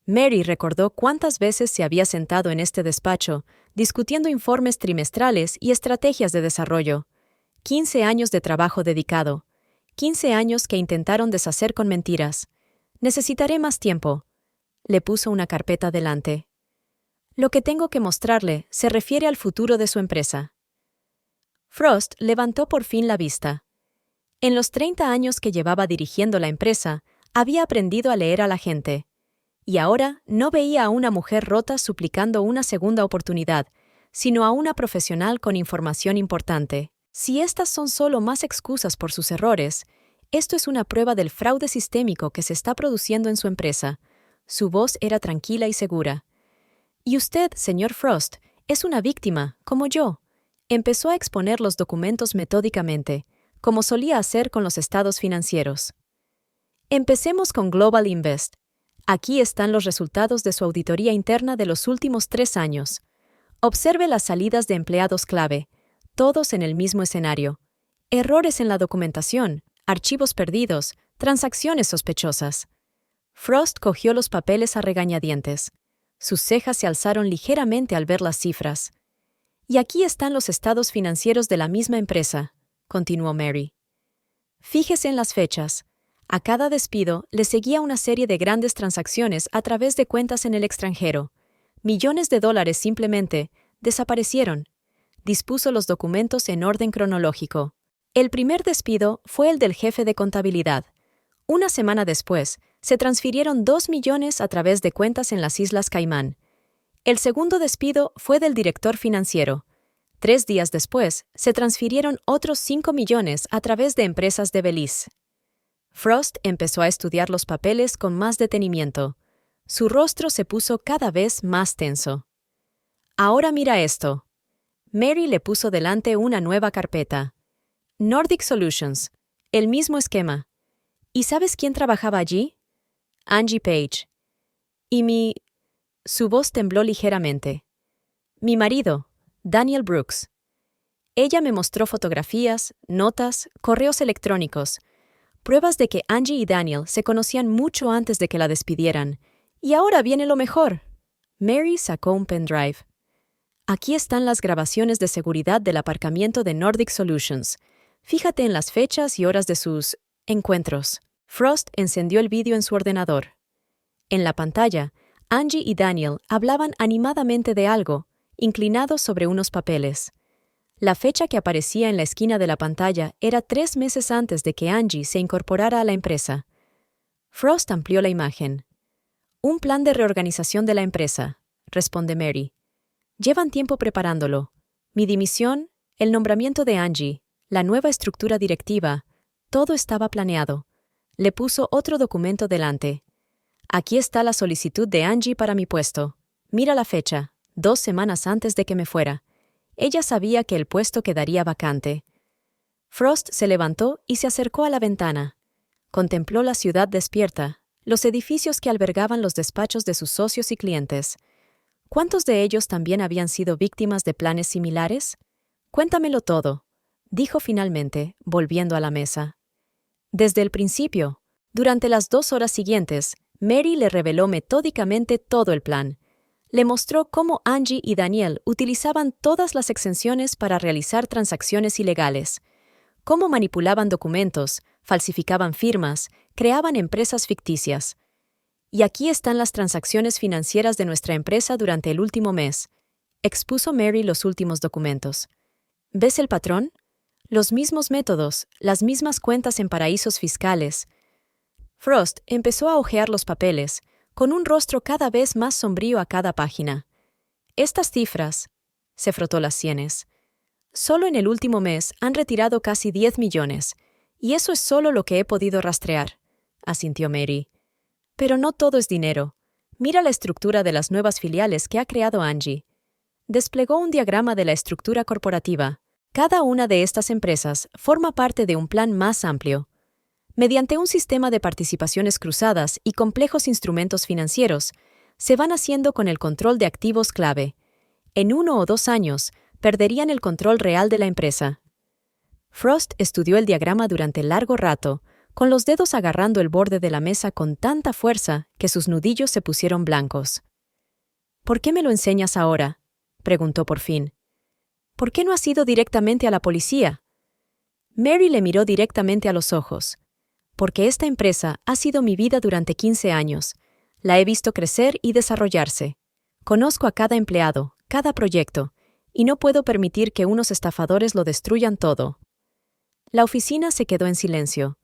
Mary recordó cuántas veces se había sentado en este despacho, discutiendo informes trimestrales y estrategias de desarrollo. 15 años de trabajo dedicado. 15 años que intentaron deshacer con mentiras. «Necesitaré más tiempo». Le puso una carpeta delante. «Lo que tengo que mostrarle se refiere al futuro de su empresa». Frost levantó por fin la vista. En los 30 años que llevaba dirigiendo la empresa, había aprendido a leer a la gente. Y ahora no veía a una mujer rota suplicando una segunda oportunidad, sino a una profesional con información importante. Si estas son solo más excusas por sus errores, esto es una prueba del fraude sistémico que se está produciendo en su empresa. Su voz era tranquila y segura. Y usted, señor Frost, es una víctima, como yo. Empezó a exponer los documentos metódicamente, como solía hacer con los estados financieros. Empecemos con Global Invest. Aquí están los resultados de su auditoría interna de los últimos 3 años. Observe las salidas de empleados clave, todos en el mismo escenario. Errores en la documentación, archivos perdidos, transacciones sospechosas. Frost cogió los papeles a regañadientes. Sus cejas se alzaron ligeramente al ver las cifras. Y aquí están los estados financieros de la misma empresa, continuó Mary. Fíjese en las fechas. A cada despido le seguía una serie de grandes transacciones a través de cuentas en el extranjero. Millones de dólares simplemente desaparecieron. Dispuso los documentos en orden cronológico. El primer despido fue el del jefe de contabilidad. Una semana después, se transfirieron 2 millones a través de cuentas en las Islas Caimán. El segundo despido fue del director financiero. 3 días después, se transfirieron otros 5 millones a través de empresas de Belice. Frost empezó a estudiar los papeles con más detenimiento. Su rostro se puso cada vez más tenso. Ahora mira esto. Mary le puso delante una nueva carpeta. Nordic Solutions. El mismo esquema. ¿Y sabes quién trabajaba allí? Angie Page. Y Su voz tembló ligeramente. Mi marido, Daniel Brooks. Ella me mostró fotografías, notas, correos electrónicos, pruebas de que Angie y Daniel se conocían mucho antes de que la despidieran. Y ahora viene lo mejor. Mary sacó un pendrive. Aquí están las grabaciones de seguridad del aparcamiento de Nordic Solutions. Fíjate en las fechas y horas de sus encuentros. Frost encendió el vídeo en su ordenador. En la pantalla, Angie y Daniel hablaban animadamente de algo, inclinados sobre unos papeles. La fecha que aparecía en la esquina de la pantalla era 3 meses antes de que Angie se incorporara a la empresa. Frost amplió la imagen. Un plan de reorganización de la empresa, responde Mary. Llevan tiempo preparándolo. Mi dimisión, el nombramiento de Angie, la nueva estructura directiva, todo estaba planeado. Le puso otro documento delante. Aquí está la solicitud de Angie para mi puesto. Mira la fecha, 2 semanas antes de que me fuera. Ella sabía que el puesto quedaría vacante. Frost se levantó y se acercó a la ventana. Contempló la ciudad despierta, los edificios que albergaban los despachos de sus socios y clientes. ¿Cuántos de ellos también habían sido víctimas de planes similares? Cuéntamelo todo, dijo finalmente, volviendo a la mesa. Desde el principio, durante las 2 horas siguientes, Mary le reveló metódicamente todo el plan. Le mostró cómo Angie y Daniel utilizaban todas las exenciones para realizar transacciones ilegales, cómo manipulaban documentos, falsificaban firmas, creaban empresas ficticias. Y aquí están las transacciones financieras de nuestra empresa durante el último mes. Expuso Mary los últimos documentos. ¿Ves el patrón? Los mismos métodos, las mismas cuentas en paraísos fiscales. Frost empezó a hojear los papeles, con un rostro cada vez más sombrío a cada página. Estas cifras, se frotó las sienes, solo en el último mes han retirado casi 10 millones, y eso es solo lo que he podido rastrear, asintió Mary. Pero no todo es dinero. Mira la estructura de las nuevas filiales que ha creado Angie. Desplegó un diagrama de la estructura corporativa. Cada una de estas empresas forma parte de un plan más amplio. Mediante un sistema de participaciones cruzadas y complejos instrumentos financieros, se van haciendo con el control de activos clave. En 1 o 2 años, perderían el control real de la empresa. Frost estudió el diagrama durante largo rato, con los dedos agarrando el borde de la mesa con tanta fuerza que sus nudillos se pusieron blancos. ¿Por qué me lo enseñas ahora?, preguntó por fin. ¿Por qué no has ido directamente a la policía? Mary le miró directamente a los ojos. Porque esta empresa ha sido mi vida durante 15 años. La he visto crecer y desarrollarse. Conozco a cada empleado, cada proyecto, y no puedo permitir que unos estafadores lo destruyan todo. La oficina se quedó en silencio.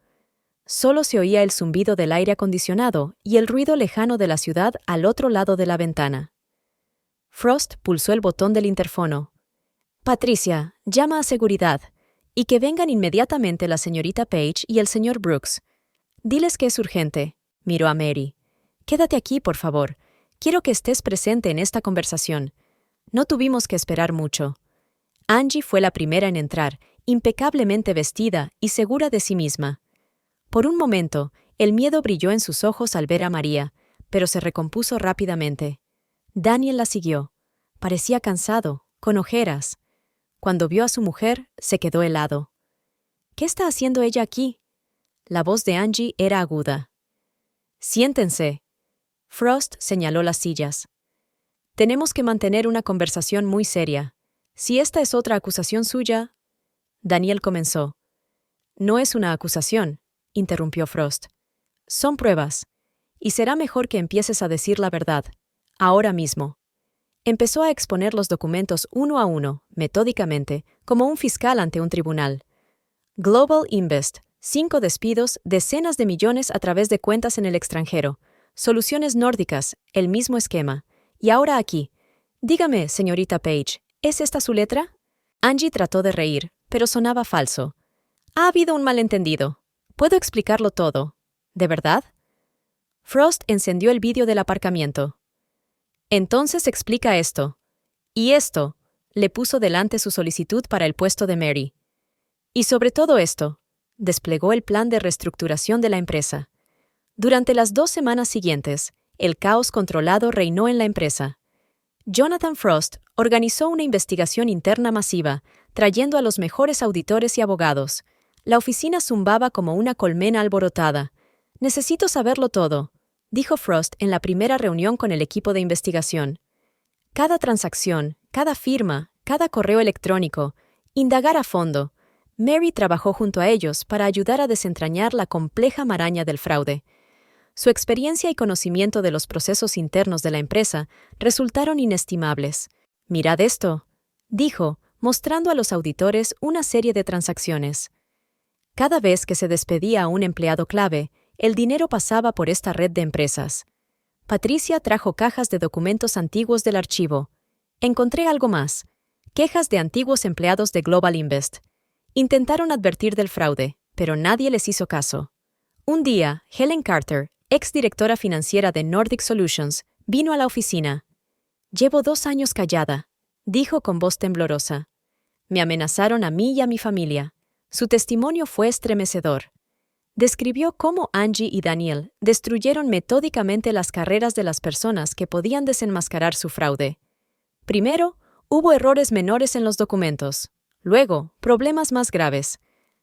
Solo se oía el zumbido del aire acondicionado y el ruido lejano de la ciudad al otro lado de la ventana. Frost pulsó el botón del interfono. «Patricia, llama a seguridad, y que vengan inmediatamente la señorita Page y el señor Brooks. Diles que es urgente», miró a Mary. «Quédate aquí, por favor. Quiero que estés presente en esta conversación». No tuvimos que esperar mucho. Angie fue la primera en entrar, impecablemente vestida y segura de sí misma. Por un momento, el miedo brilló en sus ojos al ver a María, pero se recompuso rápidamente. Daniel la siguió. Parecía cansado, con ojeras. Cuando vio a su mujer, se quedó helado. «¿Qué está haciendo ella aquí?» La voz de Angie era aguda. «Siéntense». Frost señaló las sillas. «Tenemos que mantener una conversación muy seria. Si esta es otra acusación suya...» Daniel comenzó. «No es una acusación», interrumpió Frost. «Son pruebas. Y será mejor que empieces a decir la verdad. Ahora mismo». Empezó a exponer los documentos uno a uno, metódicamente, como un fiscal ante un tribunal. Global Invest, 5 despidos, decenas de millones a través de cuentas en el extranjero. Soluciones nórdicas, el mismo esquema. Y ahora aquí. Dígame, señorita Page, ¿es esta su letra? Angie trató de reír, pero sonaba falso. «Ha habido un malentendido. Puedo explicarlo todo. ¿De verdad?» Frost encendió el vídeo del aparcamiento. «Entonces explica esto. Y esto», le puso delante su solicitud para el puesto de Mary. «Y sobre todo esto», desplegó el plan de reestructuración de la empresa. Durante las 2 semanas siguientes, el caos controlado reinó en la empresa. Jonathan Frost organizó una investigación interna masiva, trayendo a los mejores auditores y abogados. La oficina zumbaba como una colmena alborotada. «Necesito saberlo todo», dijo Frost en la primera reunión con el equipo de investigación. «Cada transacción, cada firma, cada correo electrónico, indagar a fondo». Mary trabajó junto a ellos para ayudar a desentrañar la compleja maraña del fraude. Su experiencia y conocimiento de los procesos internos de la empresa resultaron inestimables. «Mirad esto», dijo, mostrando a los auditores una serie de transacciones. Cada vez que se despedía a un empleado clave, el dinero pasaba por esta red de empresas. Patricia trajo cajas de documentos antiguos del archivo. Encontré algo más. Quejas de antiguos empleados de Global Invest. Intentaron advertir del fraude, pero nadie les hizo caso. Un día, Helen Carter, exdirectora financiera de Nordic Solutions, vino a la oficina. «Llevo 2 años callada», dijo con voz temblorosa. «Me amenazaron a mí y a mi familia». Su testimonio fue estremecedor. Describió cómo Angie y Daniel destruyeron metódicamente las carreras de las personas que podían desenmascarar su fraude. Primero, hubo errores menores en los documentos. Luego, problemas más graves.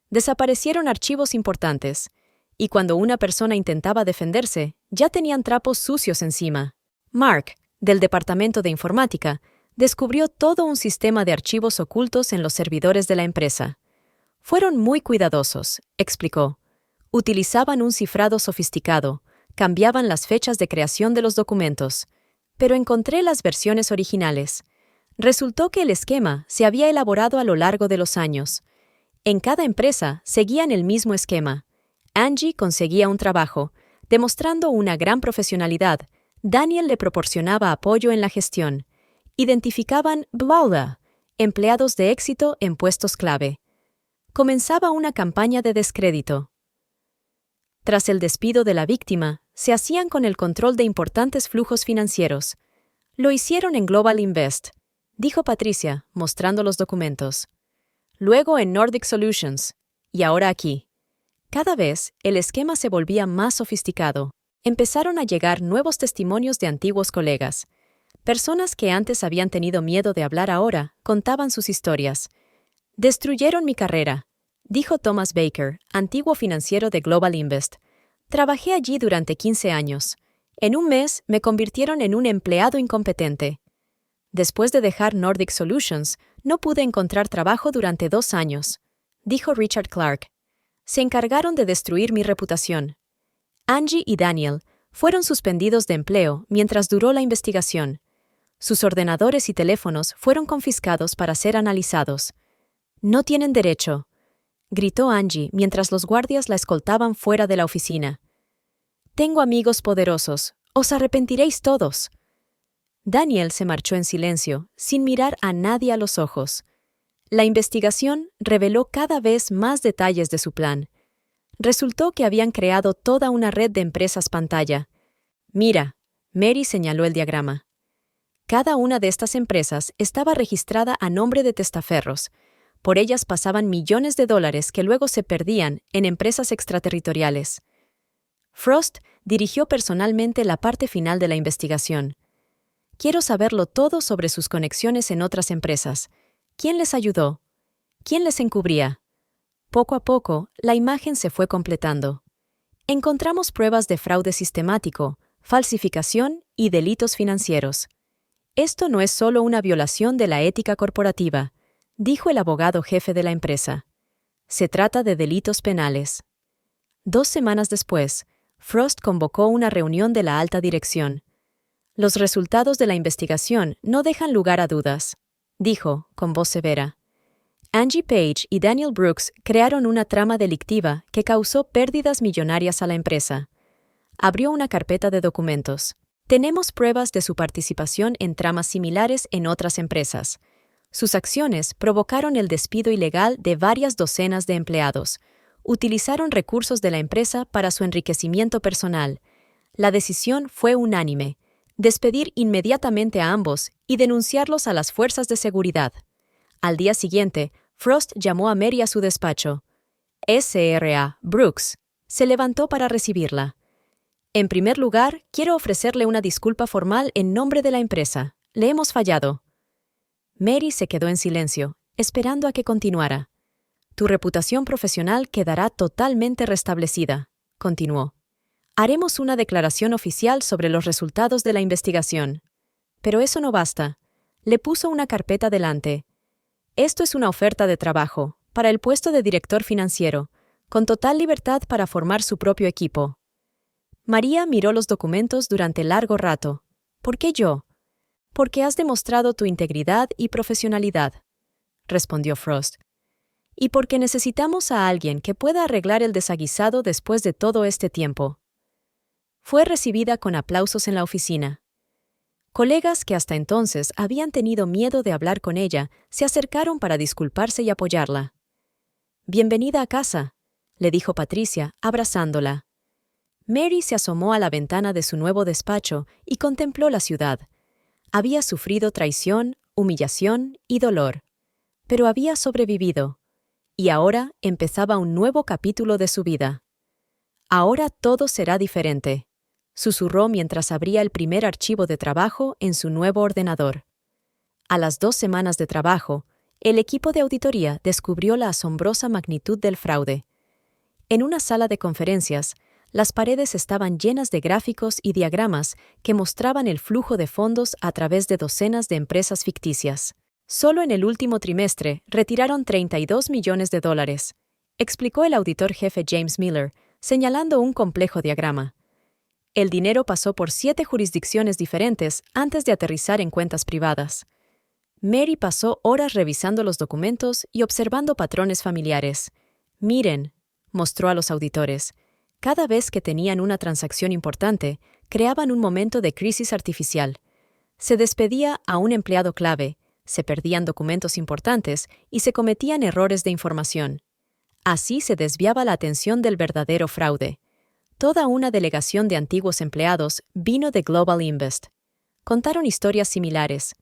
Desaparecieron archivos importantes. Y cuando una persona intentaba defenderse, ya tenían trapos sucios encima. Mark, del Departamento de Informática, descubrió todo un sistema de archivos ocultos en los servidores de la empresa. «Fueron muy cuidadosos», explicó. «Utilizaban un cifrado sofisticado, cambiaban las fechas de creación de los documentos. Pero encontré las versiones originales. Resultó que el esquema se había elaborado a lo largo de los años. En cada empresa seguían el mismo esquema. Angie conseguía un trabajo, demostrando una gran profesionalidad. Daniel le proporcionaba apoyo en la gestión. Identificaban BLAULA, empleados de éxito en puestos clave. Comenzaba una campaña de descrédito. Tras el despido de la víctima, se hacían con el control de importantes flujos financieros. «Lo hicieron en Global Invest», dijo Patricia, mostrando los documentos. «Luego en Nordic Solutions. Y ahora aquí». Cada vez, el esquema se volvía más sofisticado. Empezaron a llegar nuevos testimonios de antiguos colegas. Personas que antes habían tenido miedo de hablar ahora contaban sus historias. «Destruyeron mi carrera», dijo Thomas Baker, antiguo financiero de Global Invest. «Trabajé allí durante 15 años. En un mes me convirtieron en un empleado incompetente. Después de dejar Nordic Solutions, no pude encontrar trabajo durante 2 años», dijo Richard Clark. «Se encargaron de destruir mi reputación». Angie y Daniel fueron suspendidos de empleo mientras duró la investigación. Sus ordenadores y teléfonos fueron confiscados para ser analizados. «No tienen derecho». gritó Angie mientras los guardias la escoltaban fuera de la oficina. «Tengo amigos poderosos. Os arrepentiréis todos». Daniel se marchó en silencio, sin mirar a nadie a los ojos. La investigación reveló cada vez más detalles de su plan. Resultó que habían creado toda una red de empresas pantalla. «Mira», Mary señaló el diagrama. Cada una de estas empresas estaba registrada a nombre de testaferros. Por ellas pasaban millones de dólares que luego se perdían en empresas extraterritoriales. Frost dirigió personalmente la parte final de la investigación. «Quiero saberlo todo sobre sus conexiones en otras empresas. ¿Quién les ayudó? ¿Quién les encubría?» Poco a poco, la imagen se fue completando. Encontramos pruebas de fraude sistemático, falsificación y delitos financieros. «Esto no es solo una violación de la ética corporativa», dijo el abogado jefe de la empresa. «Se trata de delitos penales». 2 semanas después, Frost convocó una reunión de la alta dirección. «Los resultados de la investigación no dejan lugar a dudas», dijo, con voz severa. Angie Page y Daniel Brooks crearon una trama delictiva que causó pérdidas millonarias a la empresa. Abrió una carpeta de documentos. «Tenemos pruebas de su participación en tramas similares en otras empresas. Sus acciones provocaron el despido ilegal de varias docenas de empleados. Utilizaron recursos de la empresa para su enriquecimiento personal. La decisión fue unánime: despedir inmediatamente a ambos y denunciarlos a las fuerzas de seguridad». Al día siguiente, Frost llamó a Mary a su despacho. S.R.A. Brooks se levantó para recibirla. «En primer lugar, quiero ofrecerle una disculpa formal en nombre de la empresa. Le hemos fallado». Mary se quedó en silencio, esperando a que continuara. «Tu reputación profesional quedará totalmente restablecida», continuó. «Haremos una declaración oficial sobre los resultados de la investigación». Pero eso no basta. Le puso una carpeta delante. «Esto es una oferta de trabajo, para el puesto de director financiero, con total libertad para formar su propio equipo». María miró los documentos durante largo rato. «¿Por qué yo?» «Porque has demostrado tu integridad y profesionalidad», respondió Frost. «Y porque necesitamos a alguien que pueda arreglar el desaguisado después de todo este tiempo». Fue recibida con aplausos en la oficina. Colegas que hasta entonces habían tenido miedo de hablar con ella se acercaron para disculparse y apoyarla. «Bienvenida a casa», le dijo Patricia, abrazándola. Mary se asomó a la ventana de su nuevo despacho y contempló la ciudad. Había sufrido traición, humillación y dolor, pero había sobrevivido, y ahora empezaba un nuevo capítulo de su vida. «Ahora todo será diferente», susurró mientras abría el primer archivo de trabajo en su nuevo ordenador. A las 2 semanas de trabajo, el equipo de auditoría descubrió la asombrosa magnitud del fraude. En una sala de conferencias, las paredes estaban llenas de gráficos y diagramas que mostraban el flujo de fondos a través de docenas de empresas ficticias. «Solo en el último trimestre retiraron $32 millones», explicó el auditor jefe James Miller, señalando un complejo diagrama. El dinero pasó por 7 jurisdicciones diferentes antes de aterrizar en cuentas privadas. Mary pasó horas revisando los documentos y observando patrones familiares. «Miren», mostró a los auditores. Cada vez que tenían una transacción importante, creaban un momento de crisis artificial. Se despedía a un empleado clave, se perdían documentos importantes y se cometían errores de información. Así se desviaba la atención del verdadero fraude. Toda una delegación de antiguos empleados vino de Global Invest. Contaron historias similares.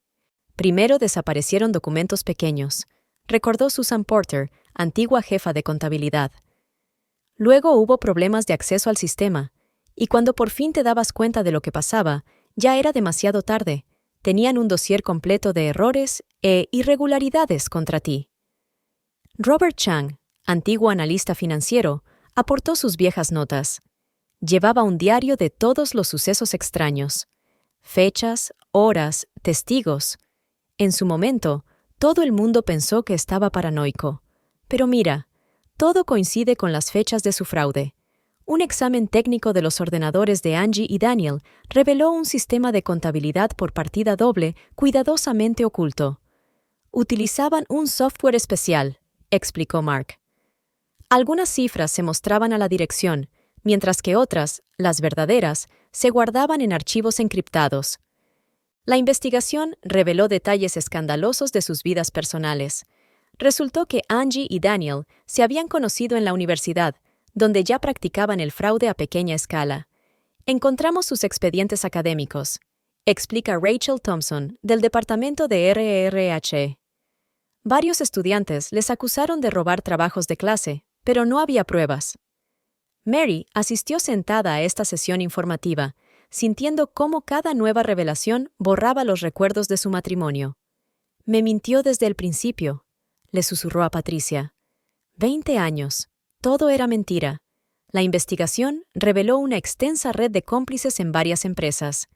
Primero desaparecieron documentos pequeños, recordó Susan Porter, antigua jefa de contabilidad. Luego hubo problemas de acceso al sistema, y cuando por fin te dabas cuenta de lo que pasaba, ya era demasiado tarde. Tenían un dossier completo de errores e irregularidades contra ti. Robert Chang, antiguo analista financiero, aportó sus viejas notas. Llevaba un diario de todos los sucesos extraños. Fechas, horas, testigos. En su momento, todo el mundo pensó que estaba paranoico. Pero mira, todo coincide con las fechas de su fraude. Un examen técnico de los ordenadores de Angie y Daniel reveló un sistema de contabilidad por partida doble cuidadosamente oculto. Utilizaban un software especial, explicó Mark. Algunas cifras se mostraban a la dirección, mientras que otras, las verdaderas, se guardaban en archivos encriptados. La investigación reveló detalles escandalosos de sus vidas personales. Resultó que Angie y Daniel se habían conocido en la universidad, donde ya practicaban el fraude a pequeña escala. Encontramos sus expedientes académicos, explica Rachel Thompson, del departamento de RERH. Varios estudiantes les acusaron de robar trabajos de clase, pero no había pruebas. Mary asistió sentada a esta sesión informativa, sintiendo cómo cada nueva revelación borraba los recuerdos de su matrimonio. «Me mintió desde el principio», le susurró a Patricia. 20 años. Todo era mentira. La investigación reveló una extensa red de cómplices en varias empresas.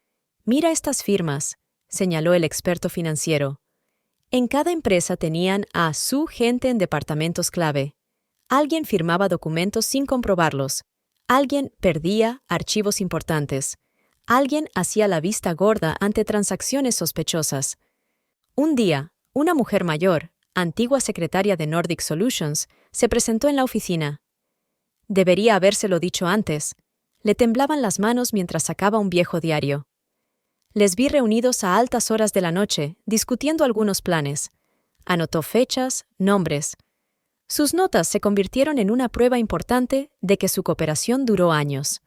«Mira estas firmas», señaló el experto financiero. En cada empresa tenían a su gente en departamentos clave. Alguien firmaba documentos sin comprobarlos. Alguien perdía archivos importantes. Alguien hacía la vista gorda ante transacciones sospechosas. Un día, una mujer mayor, antigua secretaria de Nordic Solutions, se presentó en la oficina. Debería habérselo dicho antes. Le temblaban las manos mientras sacaba un viejo diario. Les vi reunidos a altas horas de la noche, discutiendo algunos planes. Anotó fechas, nombres. Sus notas se convirtieron en una prueba importante de que su cooperación duró años.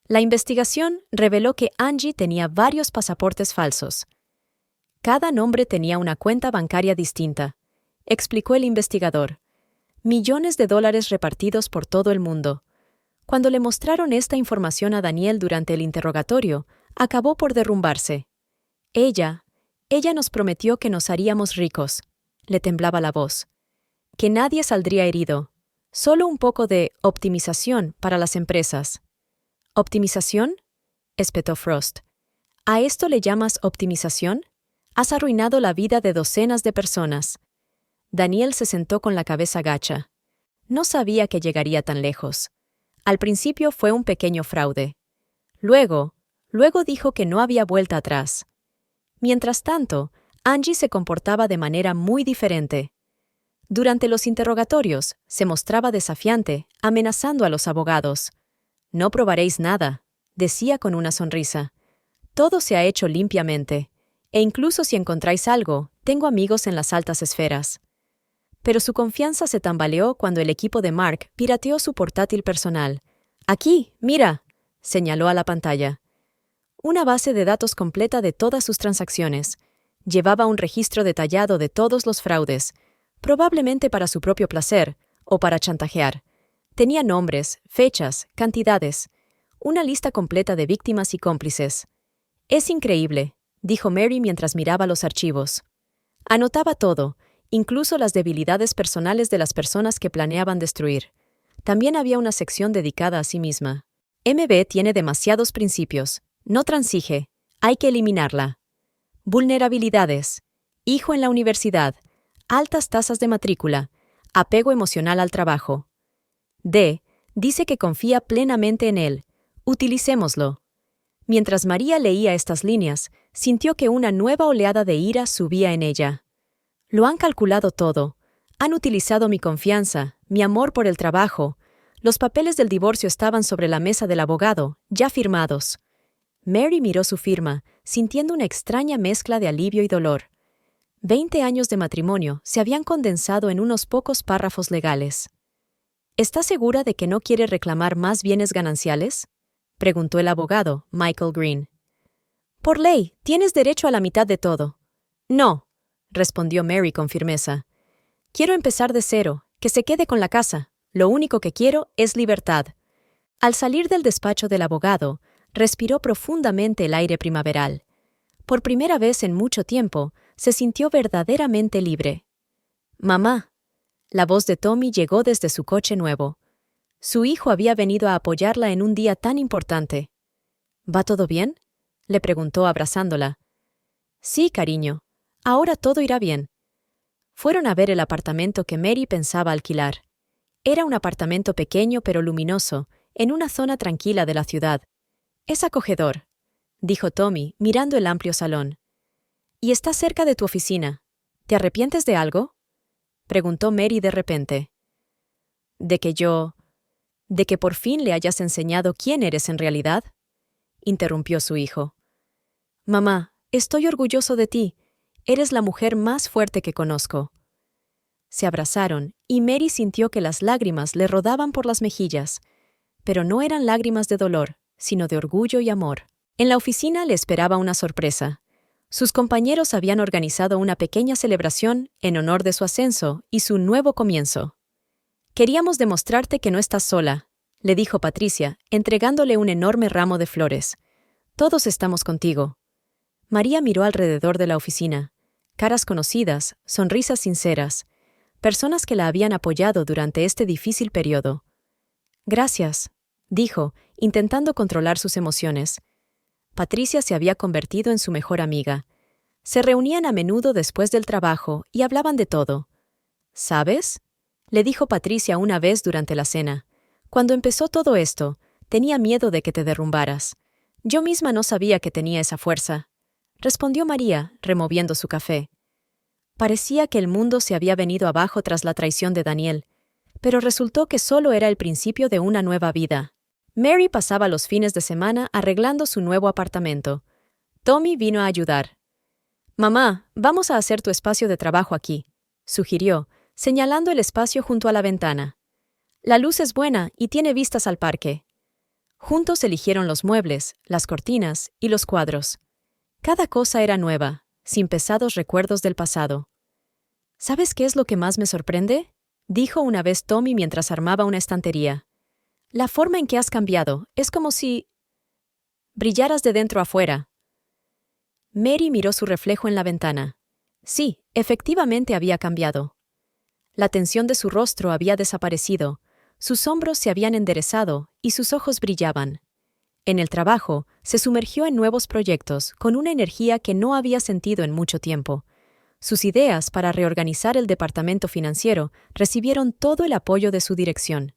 La investigación reveló que Angie tenía varios pasaportes falsos. Cada nombre tenía una cuenta bancaria distinta, explicó el investigador. Millones de dólares repartidos por todo el mundo. Cuando le mostraron esta información a Daniel durante el interrogatorio, acabó por derrumbarse. Ella nos prometió que nos haríamos ricos. Le temblaba la voz. Que nadie saldría herido. Solo un poco de optimización para las empresas. ¿Optimización?, espetó Frost. ¿A esto le llamas optimización? Has arruinado la vida de docenas de personas. Daniel se sentó con la cabeza gacha. No sabía que llegaría tan lejos. Al principio fue un pequeño fraude. Luego dijo que no había vuelta atrás. Mientras tanto, Angie se comportaba de manera muy diferente. Durante los interrogatorios, se mostraba desafiante, amenazando a los abogados. «No probaréis nada», decía con una sonrisa. «Todo se ha hecho limpiamente, e incluso si encontráis algo, tengo amigos en las altas esferas». Pero su confianza se tambaleó cuando el equipo de Mark pirateó su portátil personal. «Aquí, mira», señaló a la pantalla. Una base de datos completa de todas sus transacciones. Llevaba un registro detallado de todos los fraudes, probablemente para su propio placer o para chantajear. Tenía nombres, fechas, cantidades, una lista completa de víctimas y cómplices. «Es increíble», dijo Mary mientras miraba los archivos. Anotaba todo, incluso las debilidades personales de las personas que planeaban destruir. También había una sección dedicada a sí misma. «MB tiene demasiados principios. No transige. Hay que eliminarla». Vulnerabilidades. Hijo en la universidad. Altas tasas de matrícula. Apego emocional al trabajo. D. Dice que confía plenamente en él. Utilicémoslo. Mientras María leía estas líneas, sintió que una nueva oleada de ira subía en ella. «Lo han calculado todo. Han utilizado mi confianza, mi amor por el trabajo. Los papeles del divorcio estaban sobre la mesa del abogado, ya firmados». Mary miró su firma, sintiendo una extraña mezcla de alivio y dolor. 20 años de matrimonio se habían condensado en unos pocos párrafos legales. «¿Está segura de que no quiere reclamar más bienes gananciales?», preguntó el abogado, Michael Green. «Por ley, tienes derecho a la mitad de todo». «No», respondió Mary con firmeza. «Quiero empezar de cero, que se quede con la casa. Lo único que quiero es libertad». Al salir del despacho del abogado, respiró profundamente el aire primaveral. Por primera vez en mucho tiempo, se sintió verdaderamente libre. «Mamá». La voz de Tommy llegó desde su coche nuevo. Su hijo había venido a apoyarla en un día tan importante. «¿Va todo bien?», le preguntó abrazándola. «Sí, cariño. Ahora todo irá bien». Fueron a ver el apartamento que Mary pensaba alquilar. Era un apartamento pequeño pero luminoso, en una zona tranquila de la ciudad. «Es acogedor», dijo Tommy, mirando el amplio salón. «Y está cerca de tu oficina. ¿Te arrepientes de algo?», preguntó Mary de repente. ¿De que por fin le hayas enseñado quién eres en realidad? Interrumpió su hijo. Mamá, estoy orgulloso de ti. Eres la mujer más fuerte que conozco. Se abrazaron, y Mary sintió que las lágrimas le rodaban por las mejillas, pero no eran lágrimas de dolor, sino de orgullo y amor. En la oficina le esperaba una sorpresa. Sus compañeros habían organizado una pequeña celebración en honor de su ascenso y su nuevo comienzo. Queríamos demostrarte que no estás sola, le dijo Patricia, entregándole un enorme ramo de flores. Todos estamos contigo. María miró alrededor de la oficina. Caras conocidas, sonrisas sinceras, personas que la habían apoyado durante este difícil periodo. Gracias, dijo, intentando controlar sus emociones. Patricia se había convertido en su mejor amiga. Se reunían a menudo después del trabajo y hablaban de todo. ¿Sabes?, le dijo Patricia una vez durante la cena. Cuando empezó todo esto, tenía miedo de que te derrumbaras. Yo misma no sabía que tenía esa fuerza, respondió María, removiendo su café. Parecía que el mundo se había venido abajo tras la traición de Daniel, pero resultó que solo era el principio de una nueva vida. Mary pasaba los fines de semana arreglando su nuevo apartamento. Tommy vino a ayudar. «Mamá, vamos a hacer tu espacio de trabajo aquí», sugirió, señalando el espacio junto a la ventana. «La luz es buena y tiene vistas al parque». Juntos eligieron los muebles, las cortinas y los cuadros. Cada cosa era nueva, sin pesados recuerdos del pasado. «¿Sabes qué es lo que más me sorprende?», dijo una vez Tommy mientras armaba una estantería. «La forma en que has cambiado es como si brillaras de dentro a fuera». Mary miró su reflejo en la ventana. Sí, efectivamente había cambiado. La tensión de su rostro había desaparecido, sus hombros se habían enderezado y sus ojos brillaban. En el trabajo, se sumergió en nuevos proyectos con una energía que no había sentido en mucho tiempo. Sus ideas para reorganizar el departamento financiero recibieron todo el apoyo de su dirección.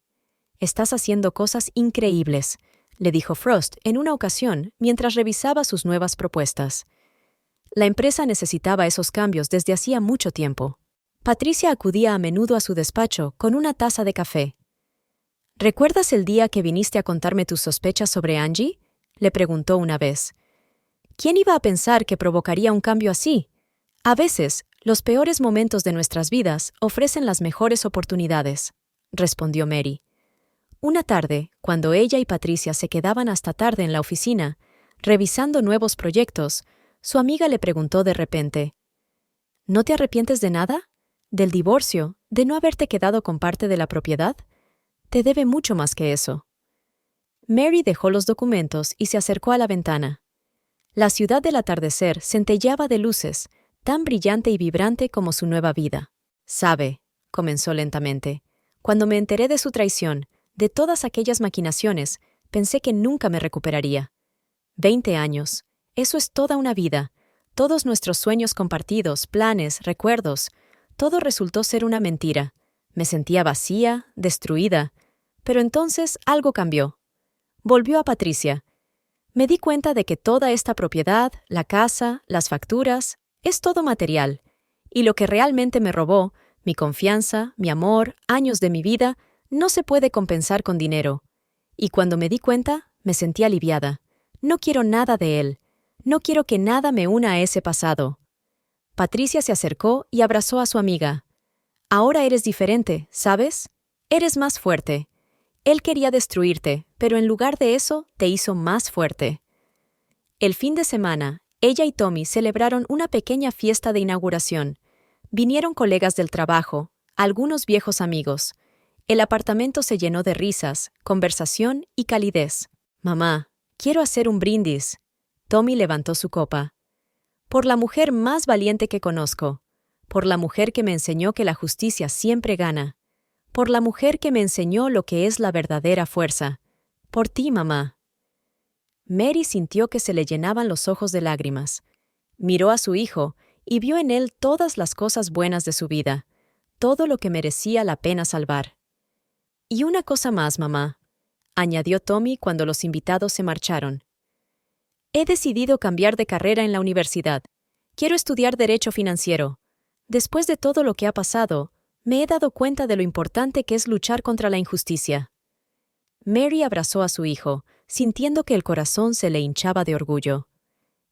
«Estás haciendo cosas increíbles», le dijo Frost en una ocasión mientras revisaba sus nuevas propuestas. La empresa necesitaba esos cambios desde hacía mucho tiempo. Patricia acudía a menudo a su despacho con una taza de café. «¿Recuerdas el día que viniste a contarme tus sospechas sobre Angie?», le preguntó una vez. «¿Quién iba a pensar que provocaría un cambio así? A veces, los peores momentos de nuestras vidas ofrecen las mejores oportunidades», respondió Mary. Una tarde, cuando ella y Patricia se quedaban hasta tarde en la oficina, revisando nuevos proyectos, su amiga le preguntó de repente: «¿No te arrepientes de nada? ¿Del divorcio? ¿De no haberte quedado con parte de la propiedad? Te debe mucho más que eso». Mary dejó los documentos y se acercó a la ventana. La ciudad del atardecer centelleaba de luces, tan brillante y vibrante como su nueva vida. «Sabe», comenzó lentamente, «cuando me enteré de su traición, de todas aquellas maquinaciones, pensé que nunca me recuperaría. 20 años, eso es toda una vida, todos nuestros sueños compartidos, planes, recuerdos, todo resultó ser una mentira. Me sentía vacía, destruida, pero entonces algo cambió. Volvió a Patricia. Me di cuenta de que toda esta propiedad, la casa, las facturas, es todo material, y lo que realmente me robó, mi confianza, mi amor, años de mi vida, no se puede compensar con dinero. Y cuando me di cuenta, me sentí aliviada. No quiero nada de él. No quiero que nada me una a ese pasado». Patricia se acercó y abrazó a su amiga. «Ahora eres diferente, ¿sabes? Eres más fuerte. Él quería destruirte, pero en lugar de eso, te hizo más fuerte». El fin de semana, ella y Tommy celebraron una pequeña fiesta de inauguración. Vinieron colegas del trabajo, algunos viejos amigos. El apartamento se llenó de risas, conversación y calidez. «Mamá, quiero hacer un brindis». Tommy levantó su copa. «Por la mujer más valiente que conozco. Por la mujer que me enseñó que la justicia siempre gana. Por la mujer que me enseñó lo que es la verdadera fuerza. Por ti, mamá». Mary sintió que se le llenaban los ojos de lágrimas. Miró a su hijo y vio en él todas las cosas buenas de su vida, todo lo que merecía la pena salvar. «Y una cosa más, mamá», añadió Tommy cuando los invitados se marcharon. «He decidido cambiar de carrera en la universidad. Quiero estudiar Derecho Financiero. Después de todo lo que ha pasado, Me he dado cuenta de lo importante que es luchar contra la injusticia. Mary abrazó a su hijo, sintiendo que el corazón se le hinchaba de orgullo.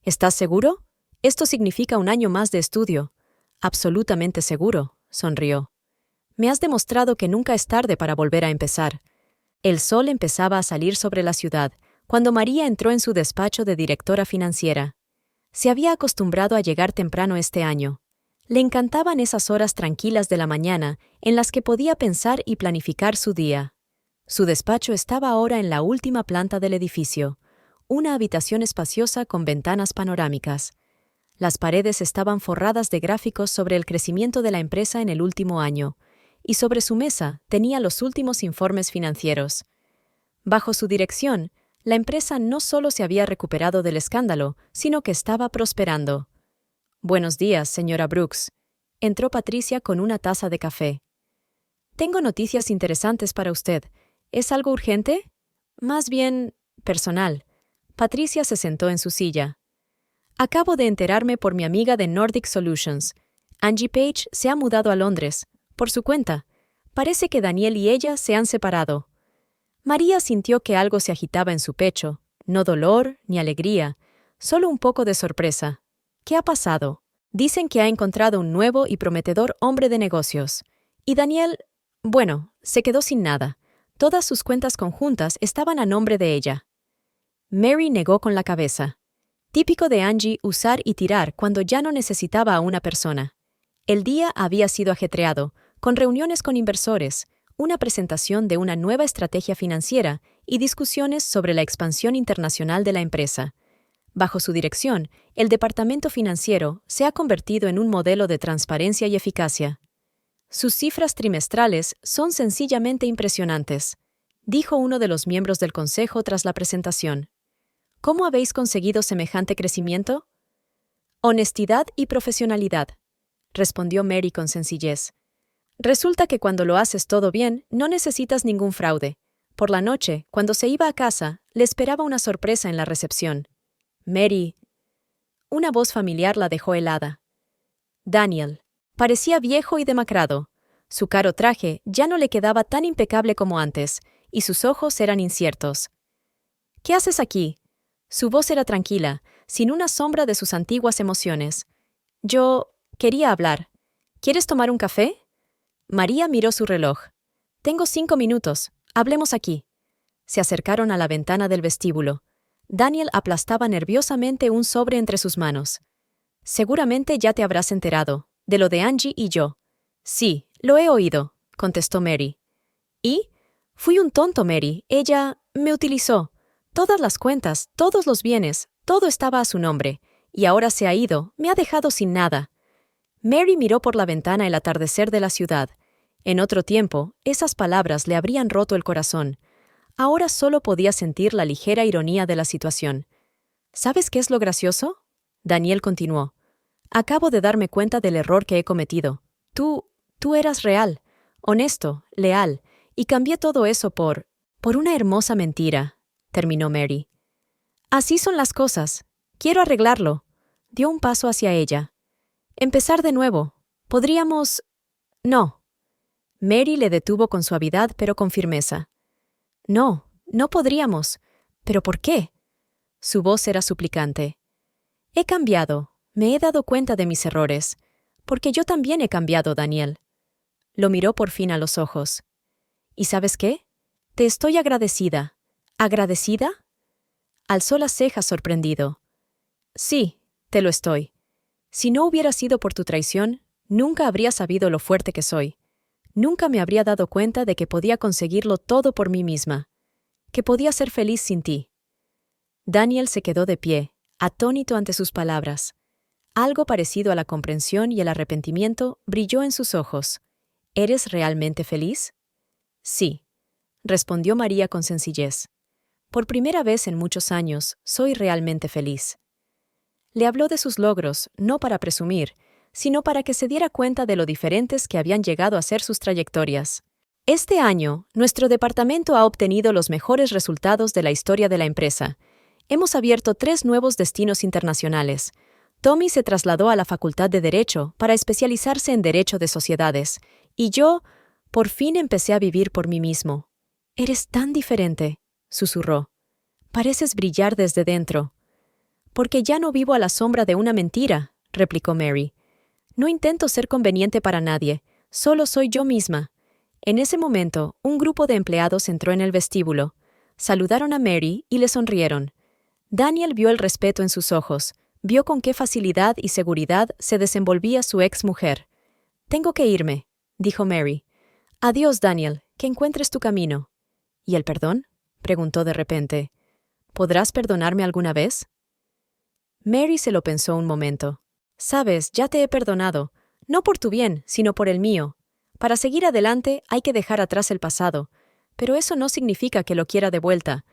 ¿Estás seguro? Esto significa un año más de estudio. Absolutamente seguro, sonrió. Me has demostrado que nunca es tarde para volver a empezar. El sol empezaba a salir sobre la ciudad, cuando María entró en su despacho de directora financiera. Se había acostumbrado a llegar temprano este año. Le encantaban esas horas tranquilas de la mañana en las que podía pensar y planificar su día. Su despacho estaba ahora en la última planta del edificio, una habitación espaciosa con ventanas panorámicas. Las paredes estaban forradas de gráficos sobre el crecimiento de la empresa en el último año, y sobre su mesa tenía los últimos informes financieros. Bajo su dirección, la empresa no solo se había recuperado del escándalo, sino que estaba prosperando. «Buenos días, señora Brooks», entró Patricia con una taza de café. «Tengo noticias interesantes para usted. ¿Es algo urgente?» «Más bien, personal». Patricia se sentó en su silla. «Acabo de enterarme por mi amiga de Nordic Solutions. Angie Page se ha mudado a Londres, por su cuenta. Parece que Daniel y ella se han separado». María sintió que algo se agitaba en su pecho, no dolor ni alegría, solo un poco de sorpresa. ¿Qué ha pasado? Dicen que ha encontrado un nuevo y prometedor hombre de negocios. Y Daniel, bueno, se quedó sin nada. Todas sus cuentas conjuntas estaban a nombre de ella. Mary negó con la cabeza. Típico de Angie usar y tirar cuando ya no necesitaba a una persona. El día había sido ajetreado, con reuniones con inversores, una presentación de una nueva estrategia financiera y discusiones sobre la expansión internacional de la empresa. Bajo su dirección, el departamento financiero se ha convertido en un modelo de transparencia y eficacia. Sus cifras trimestrales son sencillamente impresionantes, dijo uno de los miembros del consejo tras la presentación. ¿Cómo habéis conseguido semejante crecimiento? Honestidad y profesionalidad, respondió Mary con sencillez. Resulta que cuando lo haces todo bien, no necesitas ningún fraude. Por la noche, cuando se iba a casa, le esperaba una sorpresa en la recepción. Mary. Una voz familiar la dejó helada. Daniel. Parecía viejo y demacrado. Su caro traje ya no le quedaba tan impecable como antes, y sus ojos eran inciertos. ¿Qué haces aquí? Su voz era tranquila, sin una sombra de sus antiguas emociones. Yo quería hablar. ¿Quieres tomar un café? María miró su reloj. Tengo 5 minutos. Hablemos aquí. Se acercaron a la ventana del vestíbulo. Daniel aplastaba nerviosamente un sobre entre sus manos. Seguramente ya te habrás enterado, de lo de Angie y yo. Sí, lo he oído, contestó Mary. ¿Y? Fui un tonto, Mary. Ella me utilizó. Todas las cuentas, todos los bienes, todo estaba a su nombre. Y ahora se ha ido, me ha dejado sin nada. Mary miró por la ventana el atardecer de la ciudad. En otro tiempo, esas palabras le habrían roto el corazón. Ahora solo podía sentir la ligera ironía de la situación. ¿Sabes qué es lo gracioso? Daniel continuó. Acabo de darme cuenta del error que he cometido. Tú eras real, honesto, leal, y cambié todo eso por una hermosa mentira, terminó Mary. Así son las cosas. Quiero arreglarlo. Dio un paso hacia ella. Empezar de nuevo. Podríamos... No. Mary le detuvo con suavidad pero con firmeza. No, no podríamos. ¿Pero por qué? Su voz era suplicante. He cambiado. Me he dado cuenta de mis errores. Porque yo también he cambiado, Daniel. Lo miró por fin a los ojos. ¿Y sabes qué? Te estoy agradecida. ¿Agradecida? Alzó las cejas sorprendido. Sí, te lo estoy. Si no hubiera sido por tu traición, nunca habría sabido lo fuerte que soy. Nunca me habría dado cuenta de que podía conseguirlo todo por mí misma, que podía ser feliz sin ti. Daniel se quedó de pie, atónito ante sus palabras. Algo parecido a la comprensión y el arrepentimiento brilló en sus ojos. ¿Eres realmente feliz? Sí, respondió María con sencillez. Por primera vez en muchos años, soy realmente feliz. Le habló de sus logros, no para presumir, sino para que se diera cuenta de lo diferentes que habían llegado a ser sus trayectorias. Este año, nuestro departamento ha obtenido los mejores resultados de la historia de la empresa. Hemos abierto 3 nuevos destinos internacionales. Tommy se trasladó a la Facultad de Derecho para especializarse en Derecho de Sociedades, Y yo, por fin empecé a vivir por mí mismo. Eres tan diferente, susurró. Pareces brillar desde dentro. Porque ya no vivo a la sombra de una mentira, replicó Mary. No intento ser conveniente para nadie, solo soy yo misma. En ese momento, un grupo de empleados entró en el vestíbulo. Saludaron a Mary y le sonrieron. Daniel vio el respeto en sus ojos, vio con qué facilidad y seguridad se desenvolvía su ex mujer. «Tengo que irme», dijo Mary. «Adiós, Daniel, que encuentres tu camino». «¿Y el perdón?», preguntó de repente. «¿Podrás perdonarme alguna vez?». Mary se lo pensó un momento. «Sabes, ya te he perdonado, no por tu bien, sino por el mío. Para seguir adelante hay que dejar atrás el pasado, pero eso no significa que lo quiera de vuelta.